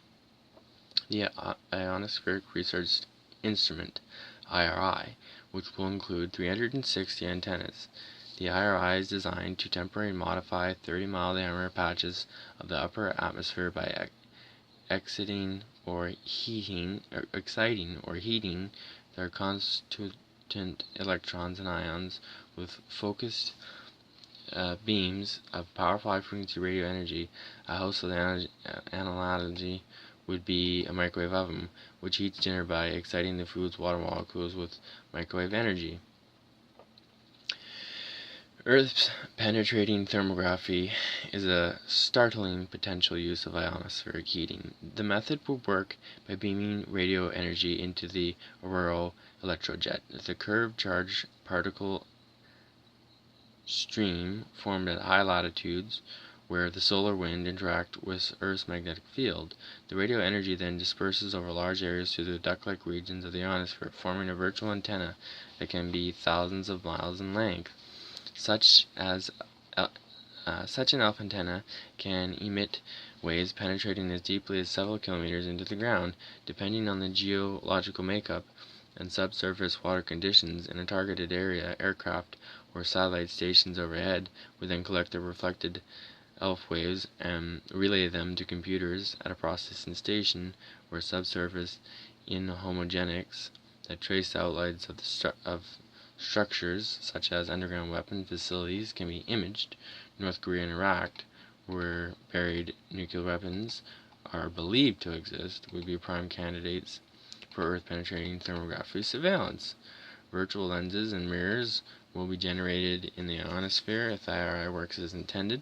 the Ionospheric Research Instrument, IRI, which will include 360 antennas. The IRI is designed to temporarily modify 30-mile diameter patches of the upper atmosphere by exciting or heating their constituent electrons and ions with focused beams of powerful high-frequency radio energy. A household analogy would be a microwave oven, which heats dinner by exciting the food's water molecules with microwave energy. Earth's penetrating thermography is a startling potential use of ionospheric heating. The method will work by beaming radio energy into the auroral electrojet. The curved charged particle stream formed at high latitudes where the solar wind interact with Earth's magnetic field. The radio energy then disperses over large areas through the duct-like regions of the ionosphere, forming a virtual antenna that can be thousands of miles in length. Such as Such an ALPH antenna can emit waves penetrating as deeply as several kilometers into the ground, depending on the geological makeup and subsurface water conditions in a targeted area. Aircraft or satellite stations overhead would then collect the reflected ALPH waves and relay them to computers at a processing station where subsurface inhomogenics that trace the outlines of structures such as underground weapon facilities can be imaged. North Korea and Iraq, where buried nuclear weapons are believed to exist, would be prime candidates for Earth-penetrating thermography surveillance. Virtual lenses and mirrors will be generated in the ionosphere if the IRI works as intended.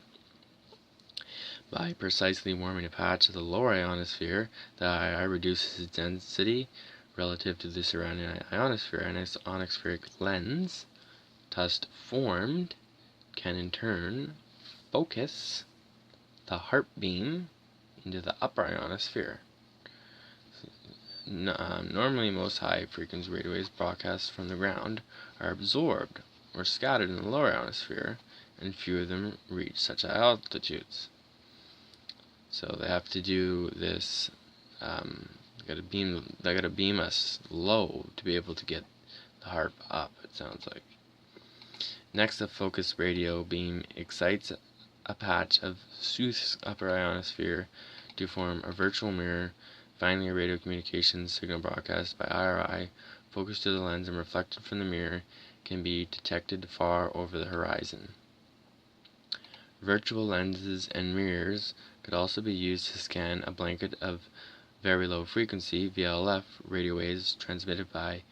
By precisely warming a patch of the lower ionosphere, the IRI reduces its density relative to the surrounding ionosphere. An ionospheric lens, thus formed, can in turn focus the HAARP beam into the upper ionosphere. Normally, most high-frequency radio waves broadcast from the ground are absorbed or scattered in the lower ionosphere, and few of them reach such high altitudes. So they have to do this. They gotta beam us low to be able to get the HAARP up. It sounds like. Next, the focused radio beam excites a patch of Sooth's upper ionosphere to form a virtual mirror. Finally, a radio communications signal broadcast by IRI, focused to the lens and reflected from the mirror, can be detected far over the horizon. Virtual lenses and mirrors could also be used to scan a blanket of very low frequency VLF radio waves transmitted by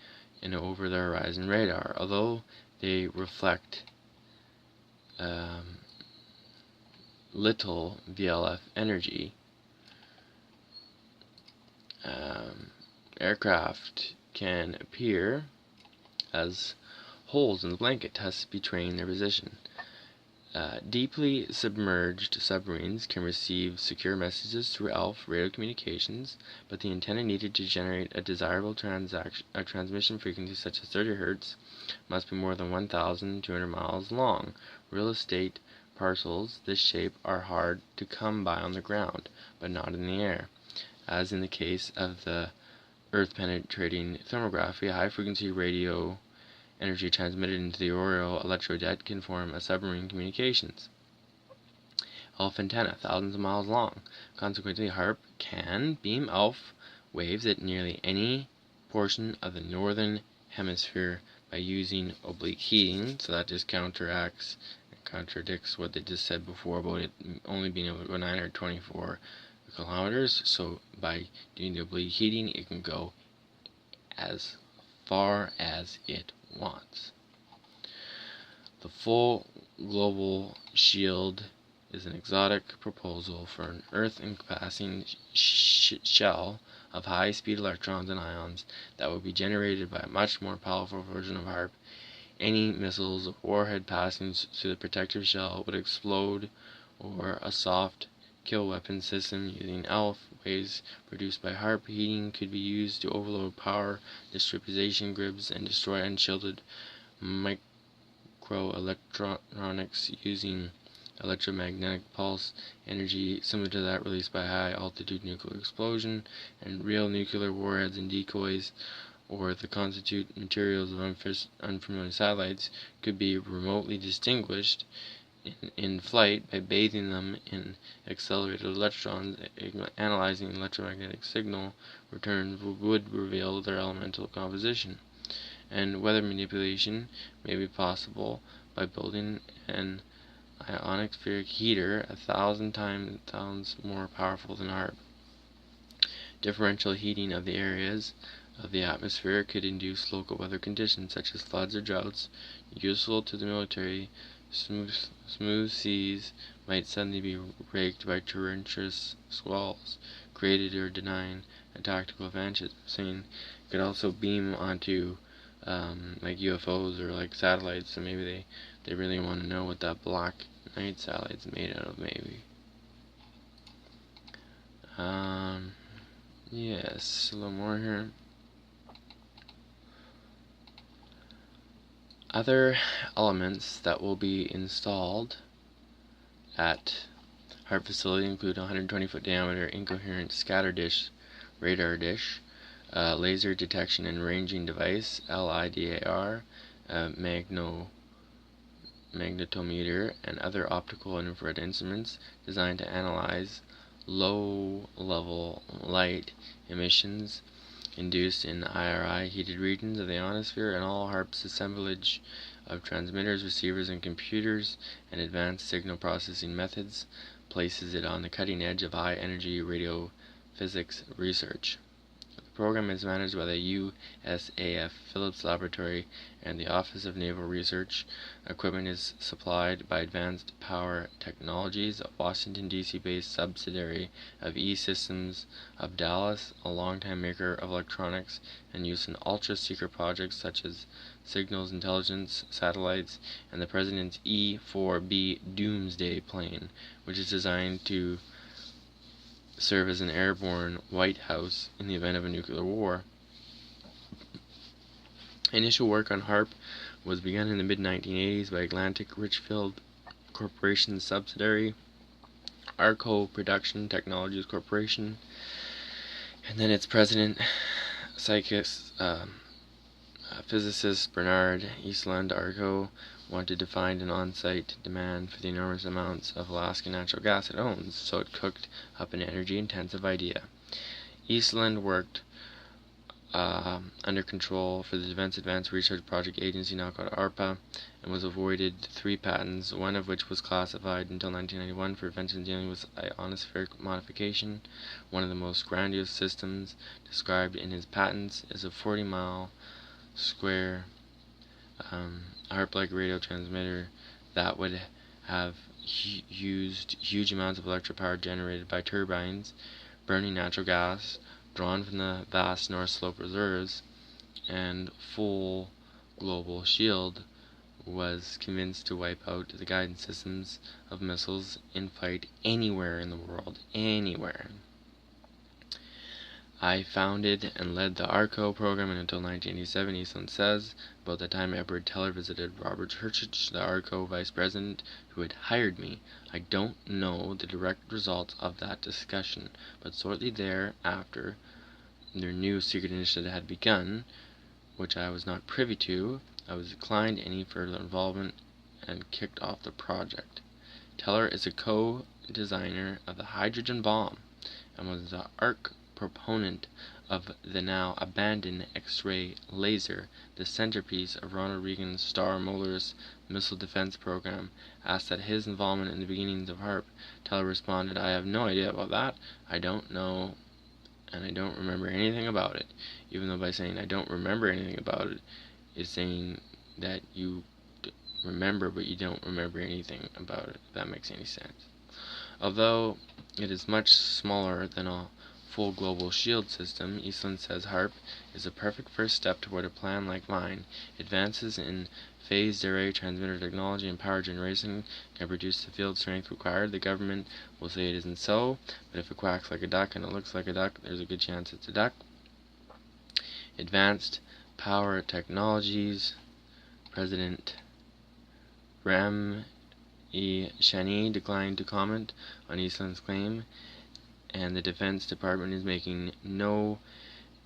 an over the horizon radar. Although they reflect little VLF energy, aircraft can appear as holes in the blanket, thus betraying their position. Deeply submerged submarines can receive secure messages through ALPH radio communications, but the antenna needed to generate a desirable transmission frequency such as 30 Hz must be more than 1,200 miles long. Real estate parcels this shape are hard to come by on the ground, but not in the air. As in the case of the Earth-penetrating thermography, high-frequency radio energy transmitted into the aerial electrojet can form a submarine communications ALPH antenna, thousands of miles long. Consequently, HAARP can beam ALPH waves at nearly any portion of the northern hemisphere by using oblique heating. So that just counteracts and contradicts what they just said before about it only being able to go 924 kilometers. So by doing the oblique heating, it can go as far as it wants. The full global shield is an exotic proposal for an Earth-encompassing shell of high-speed electrons and ions that will be generated by a much more powerful version of HAARP. Any missiles or warhead passing through the protective shell would explode, or a soft kill weapon system using ALPH waves produced by HAARP heating could be used to overload power distribution grids and destroy unshielded microelectronics using electromagnetic pulse energy similar to that released by high-altitude nuclear explosion. And real nuclear warheads and decoys, or the constituent materials of unfamiliar satellites, could be remotely distinguished in flight by bathing them in accelerated electrons. Analyzing electromagnetic signal returns would reveal their elemental composition. And weather manipulation may be possible by building an ionospheric heater 1,000 times more powerful than HAARP. Differential heating of the areas of the atmosphere could induce local weather conditions such as floods or droughts, useful to the military. Smooth seas might suddenly be raked by torrential squalls, created or denying a tactical advantage. Saying it could also beam onto like UFOs or like satellites, so maybe they really want to know what that black night satellite's made out of, maybe. Yes, a little more here. Other elements that will be installed at HAARP facility include a 120-foot diameter incoherent scatter dish, radar dish, laser detection and ranging device, LIDAR, magnetometer, and other optical and infrared instruments designed to analyze low-level light emissions induced in IRI heated regions of the ionosphere, and all HAARP's assemblage of transmitters, receivers, and computers and advanced signal processing methods places it on the cutting edge of high-energy radiophysics research. The program is managed by the USAF Phillips Laboratory and the Office of Naval Research. Equipment is supplied by Advanced Power Technologies, a Washington, D.C.-based subsidiary of E-Systems of Dallas, a longtime maker of electronics and used in ultra-secret projects such as signals intelligence satellites and the President's E-4B Doomsday plane, which is designed to serve as an airborne White House in the event of a nuclear war. Initial work on HAARP was begun in the mid-1980s by Atlantic Richfield Corporation's subsidiary, Arco Production Technologies Corporation, and then its president, physicist Bernard Eastland Arco, wanted to find an on-site demand for the enormous amounts of Alaskan natural gas it owns, so it cooked up an energy-intensive idea. Eastland worked under control for the Defense Advanced Research Project Agency, now called ARPA, and was awarded 3 patents, one of which was classified until 1991 for inventions dealing with ionospheric modification. One of the most grandiose systems described in his patents is a 40-mile square HAARP-like radio transmitter that would have used huge amounts of electric power generated by turbines burning natural gas drawn from the vast North Slope reserves, and full global shield was convinced to wipe out the guidance systems of missiles in flight anywhere in the world, anywhere. I founded and led the ARCO program until 1987, Eastland says. About the time Edward Teller visited Robert Churchich, the ARCO vice president who had hired me. I don't know the direct results of that discussion, but shortly thereafter, their new secret initiative had begun, which I was not privy to. I was declined any further involvement and kicked off the project. Teller is a co-designer of the hydrogen bomb and was the proponent of the now abandoned X-ray laser, the centerpiece of Ronald Reagan's Star Molaris missile defense program. Asked at his involvement in the beginnings of HAARP, Teller responded, "I have no idea about that. I don't know, and I don't remember anything about it." Even though by saying I don't remember anything about it is saying that you remember but you don't remember anything about it, if that makes any sense. Although it is much smaller than a full global shield system, Eastland says HAARP is a perfect first step toward a plan like mine. Advances in phased array transmitter technology and power generation can produce the field strength required. The government will say it isn't so, but if it quacks like a duck and it looks like a duck, there's a good chance it's a duck. Advanced Power Technologies President Ram E. Shani declined to comment on Eastland's claim, and the Defense Department is making no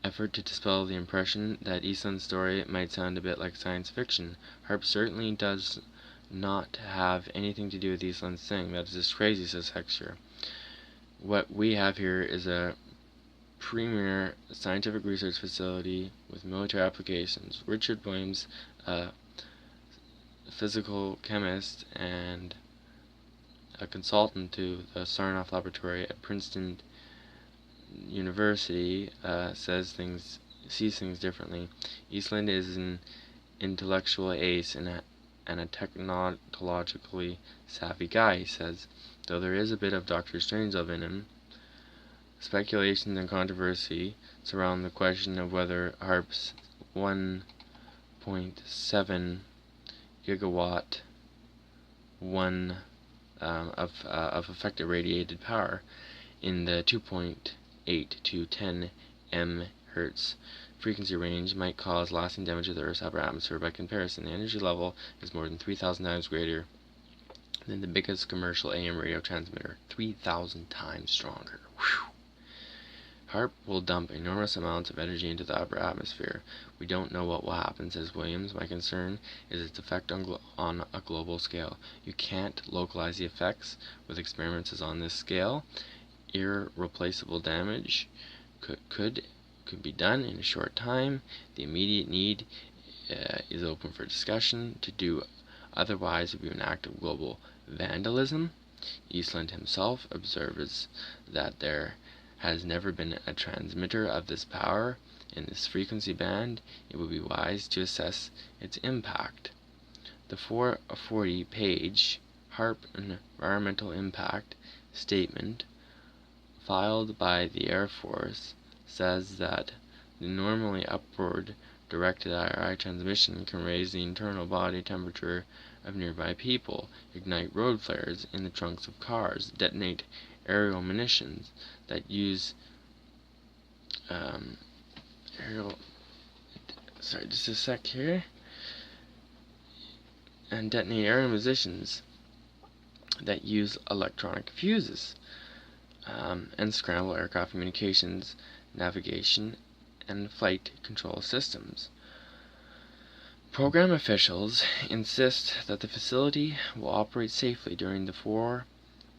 effort to dispel the impression that Eastland's story might sound a bit like science fiction. HAARP certainly does not have anything to do with Eastland's thing. That is just crazy, says Hexer. What we have here is a premier scientific research facility with military applications. Richard Williams, a physical chemist and a consultant to the Sarnoff Laboratory at Princeton University, sees things differently. Eastland is an intellectual ace and a technologically savvy guy, he says, though there is a bit of Dr. Strangelove in him. Speculations and controversy surround the question of whether HAARP's 1.7 gigawatt of effective radiated power in the 2.8 to 10 MHz frequency range might cause lasting damage to the Earth's upper atmosphere. By comparison, the energy level is more than 3,000 times greater than the biggest commercial AM radio transmitter, 3,000 times stronger. Whew. HAARP will dump enormous amounts of energy into the upper atmosphere. We don't know what will happen, says Williams. My concern is its effect on a global scale. You can't localize the effects with experiments on this scale. Irreplaceable damage could be done in a short time. The immediate need is open for discussion. To do otherwise would be an act of global vandalism. Eastland himself observes that there has never been a transmitter of this power in this frequency band. It would be wise to assess its impact. The 440-page HAARP environmental impact statement filed by the Air Force says that the normally upward directed IRI transmission can raise the internal body temperature of nearby people, ignite road flares in the trunks of cars, detonate aerial munitions that use and detonate aerial munitions that use electronic fuses, and scramble aircraft communications, navigation, and flight control systems. Program officials insist that the facility will operate safely during the 4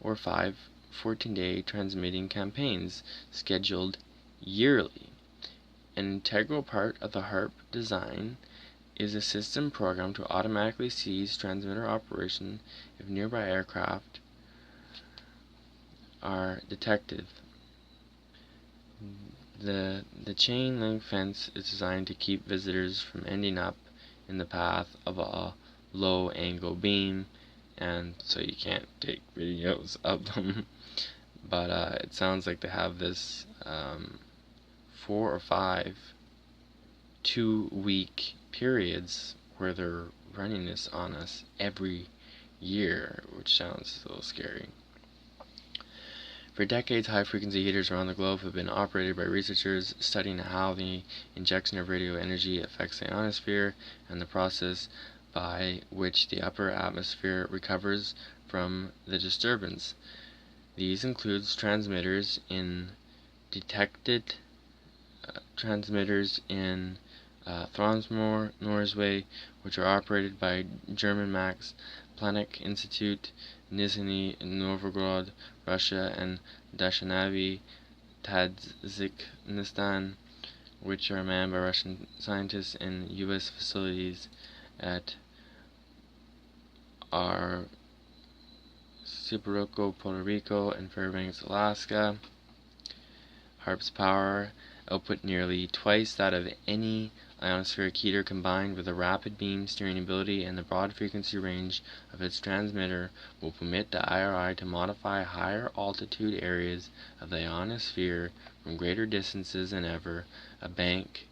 or 5 14-day transmitting campaigns scheduled yearly. An integral part of the HAARP design is a system program to automatically cease transmitter operation if nearby aircraft are detected. The chain link fence is designed to keep visitors from ending up in the path of a low angle beam, and so you can't take videos of them. But it sounds like they have this 4 or 5 2-week periods where they're running this on us every year, which sounds a little scary. For decades, high-frequency heaters around the globe have been operated by researchers studying how the injection of radio energy affects the ionosphere and the process by which the upper atmosphere recovers from the disturbance. These include transmitters in Tronsmoor, Norway, which are operated by German Max Planck Institute, Nizhny Novgorod, Russia, and Dashnavi, Tajikistan, which are manned by Russian scientists, and U.S. facilities at Arcticcircl, Puerto Rico, and Fairbanks, Alaska. HAARP's power output nearly twice that of any ionospheric heater, combined with a rapid beam steering ability and the broad frequency range of its transmitter, will permit the IRI to modify higher altitude areas of the ionosphere from greater distances than ever. A bank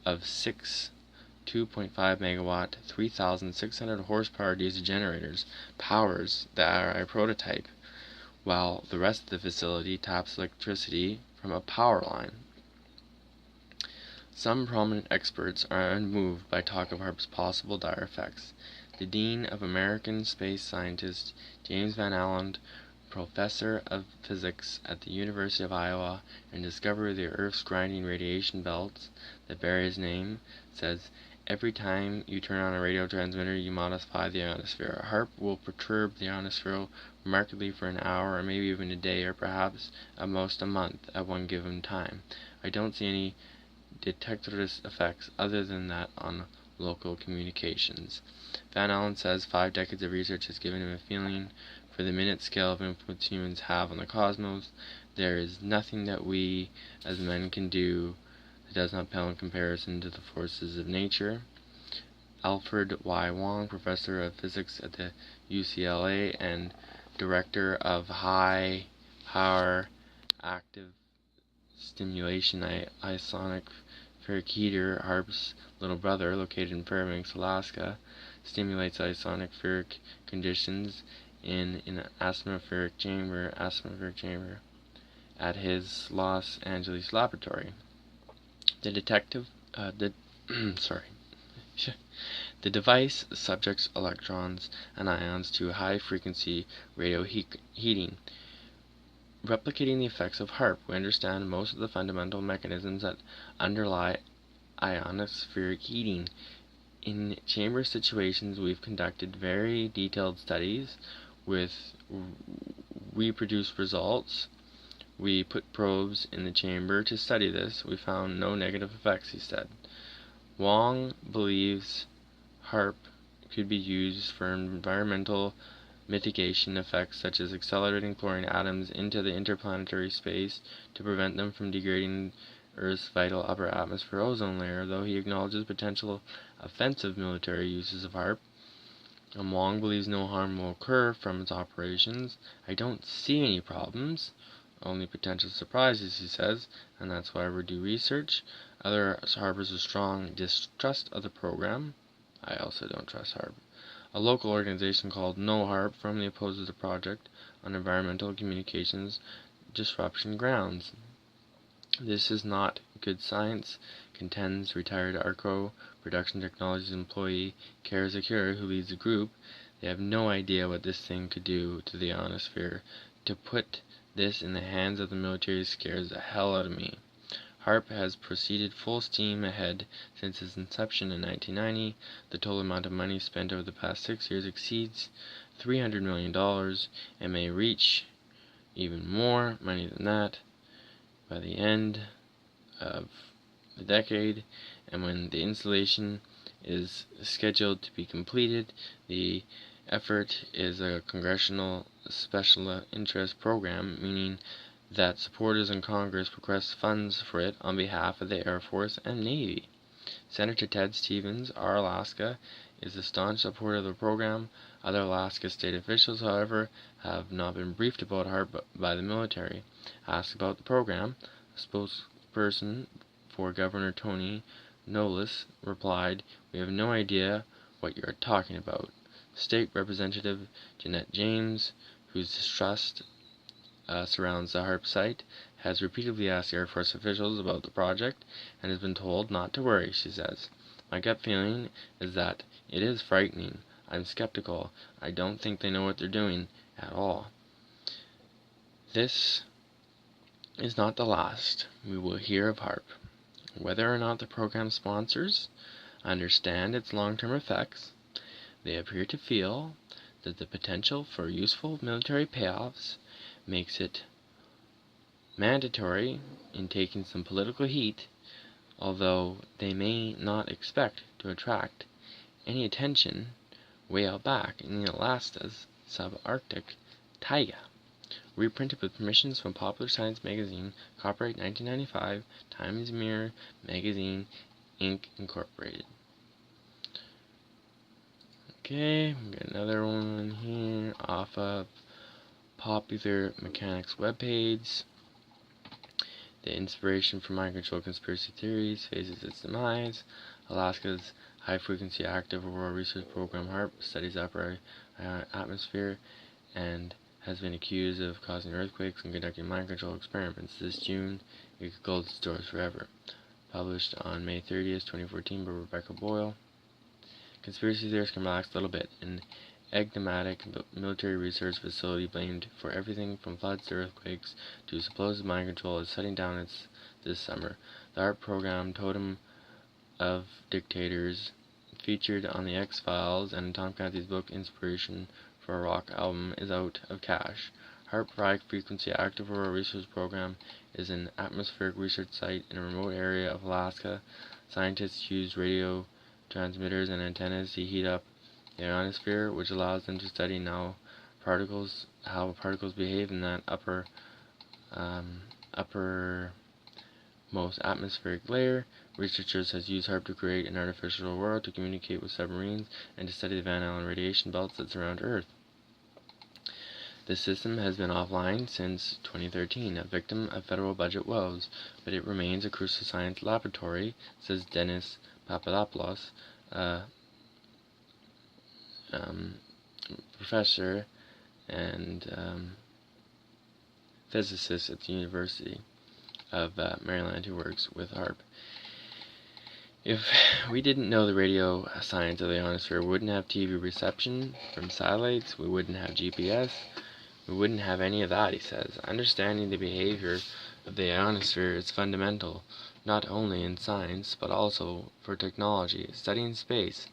of 6 2.5 megawatt, 3,600 horsepower diesel generators powers the IRI prototype, while the rest of the facility taps electricity from a power line. Some prominent experts are unmoved by talk of HAARP's possible dire effects. The Dean of American Space Scientists, James Van Allen, professor of physics at the University of Iowa and discoverer of the Earth's grinding radiation belts that bear his name, says, "Every time you turn on a radio transmitter, you modify the ionosphere. HAARP will perturb the ionosphere remarkably for an hour, or maybe even a day, or perhaps at most a month at one given time. I don't see any detectorless effects other than that on local communications." Van Allen says 5 decades of research has given him a feeling for the minute scale of influence humans have on the cosmos. There is nothing that we as men can do that does not pale in comparison to the forces of nature. Alfred Y. Wong, professor of physics at the UCLA and director of high power active stimulation isonic ferric heater, HAARP's little brother, located in Fairbanks, Alaska, stimulates isonic ferric conditions in an atmospheric chamber at his Los Angeles laboratory. The The device subjects electrons and ions to high-frequency radio heating. Replicating the effects of HAARP, we understand most of the fundamental mechanisms that underlie ionospheric heating. In chamber situations, we've conducted very detailed studies with reproduced results. We put probes in the chamber to study this. We found no negative effects, he said. Wong believes HAARP could be used for environmental mitigation effects such as accelerating chlorine atoms into the interplanetary space to prevent them from degrading Earth's vital upper atmosphere ozone layer, though he acknowledges potential offensive military uses of HAARP. Wong believes no harm will occur from its operations. I don't see any problems, only potential surprises, he says, and that's why we do research. Other harbors a strong distrust of the program. I also don't trust HAARP. A local organization called No HAARP firmly opposes the project on environmental communications disruption grounds. This is not good science, contends retired ARCO Production Technologies employee Kara Zakir, who leads the group. They have no idea what this thing could do to the ionosphere. To put this in the hands of the military scares the hell out of me. HAARP has proceeded full steam ahead since its inception in 1990. The total amount of money spent over the past 6 years exceeds $300 million and may reach even more money than that by the end of the decade. And when the installation is scheduled to be completed, the effort is a congressional special interest program, meaning that supporters in Congress request funds for it on behalf of the Air Force and Navy. Senator Ted Stevens, R. Alaska, is a staunch supporter of the program. Other Alaska state officials, however, have not been briefed about HAARP by the military. Asked about the program, a spokesperson for Governor Tony Nolis replied, "We have no idea what you are talking about." State Representative Jeanette James, whose distrust surrounds the HAARP site, has repeatedly asked Air Force officials about the project and has been told not to worry, she says. "My gut feeling is that it is frightening. I'm skeptical. I don't think they know what they're doing at all." This is not the last we will hear of HAARP. Whether or not the program sponsors understand its long-term effects, they appear to feel that the potential for useful military payoffs makes it mandatory in taking some political heat, although they may not expect to attract any attention way out back in Alaska's subarctic taiga. Reprinted with permissions from Popular Science magazine, copyright 1995, Times Mirror Magazine, Inc. Incorporated. Okay, we got another one here off of Popular Mechanics webpage. The inspiration for mind control conspiracy theories faces its demise. Alaska's high-frequency active aurora research program HAARP studies upper atmosphere and has been accused of causing earthquakes and conducting mind control experiments. This June, it could go to stores forever. Published on May 30th, 2014 by Rebecca Boyle. Conspiracy theorists can relax a little bit. An enigmatic military research facility blamed for everything from floods to earthquakes to supposed mind control is shutting down this summer. The HAARP program, Totem of Dictators, featured on the X-Files and Tom Clancy's book Inspiration for a Rock album, is out of cash. HAARP High-Frequency Active Aurora Research Program is an atmospheric research site in a remote area of Alaska. Scientists use radio transmitters and antennas to heat up the ionosphere, which allows them to study how particles behave in that uppermost atmospheric layer. Researchers have used HAARP to create an artificial aurora to communicate with submarines and to study the Van Allen radiation belts that surround Earth. The system has been offline since 2013, a victim of federal budget woes, but it remains a crucial science laboratory, says Dennis Papadopoulos, professor and physicist at the University of Maryland who works with HAARP. If we didn't know the radio science of the ionosphere, we wouldn't have TV reception from satellites, we wouldn't have GPS, we wouldn't have any of that, he says. Understanding the behavior of the ionosphere is fundamental, not only in science, but also for technology. Studying space.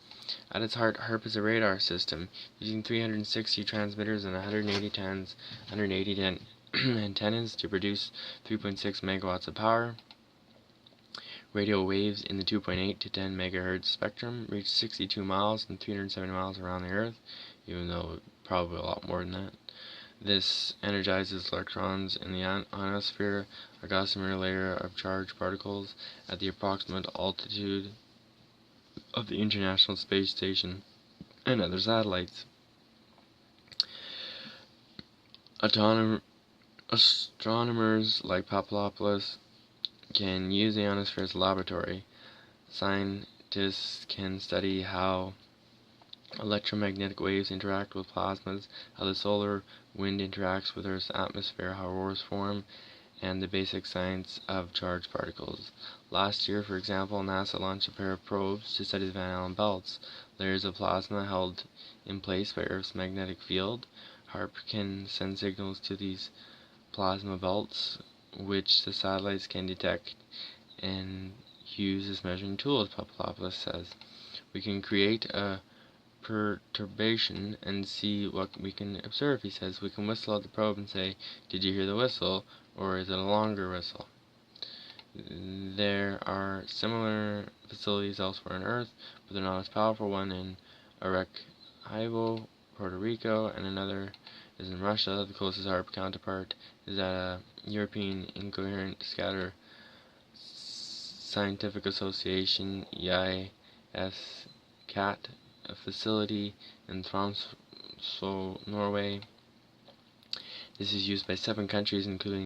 At its heart, HAARP is a radar system using 360 transmitters and 180 antennas to produce 3.6 megawatts of power. Radio waves in the 2.8 to 10 megahertz spectrum reach 62 miles and 370 miles around the Earth, even though probably a lot more than that. This energizes electrons in the ionosphere, a gossamer layer of charged particles, at the approximate altitude of the International Space Station and other satellites. Astronomers like Papadopoulos can use the ionosphere as a laboratory. Scientists can study how electromagnetic waves interact with plasmas, how the solar wind interacts with Earth's atmosphere, how auroras form, and the basic science of charged particles. Last year, for example, NASA launched a pair of probes to study the Van Allen belts, layers of plasma held in place by Earth's magnetic field. HAARP can send signals to these plasma belts, which the satellites can detect and use as measuring tools, Papadopoulos says. We can create a perturbation and see what we can observe, he says. We can whistle at the probe and say, "Did you hear the whistle?" or "Is it a longer whistle?" There are similar facilities elsewhere on Earth, but they're not as powerful. One in Arcticcircl, Puerto Rico, and another is in Russia. The closest HAARP counterpart is at a European Incoherent Scatter Scientific Association, EIS-CAT, a facility in Strauss, Norway. This is used by 7 countries, including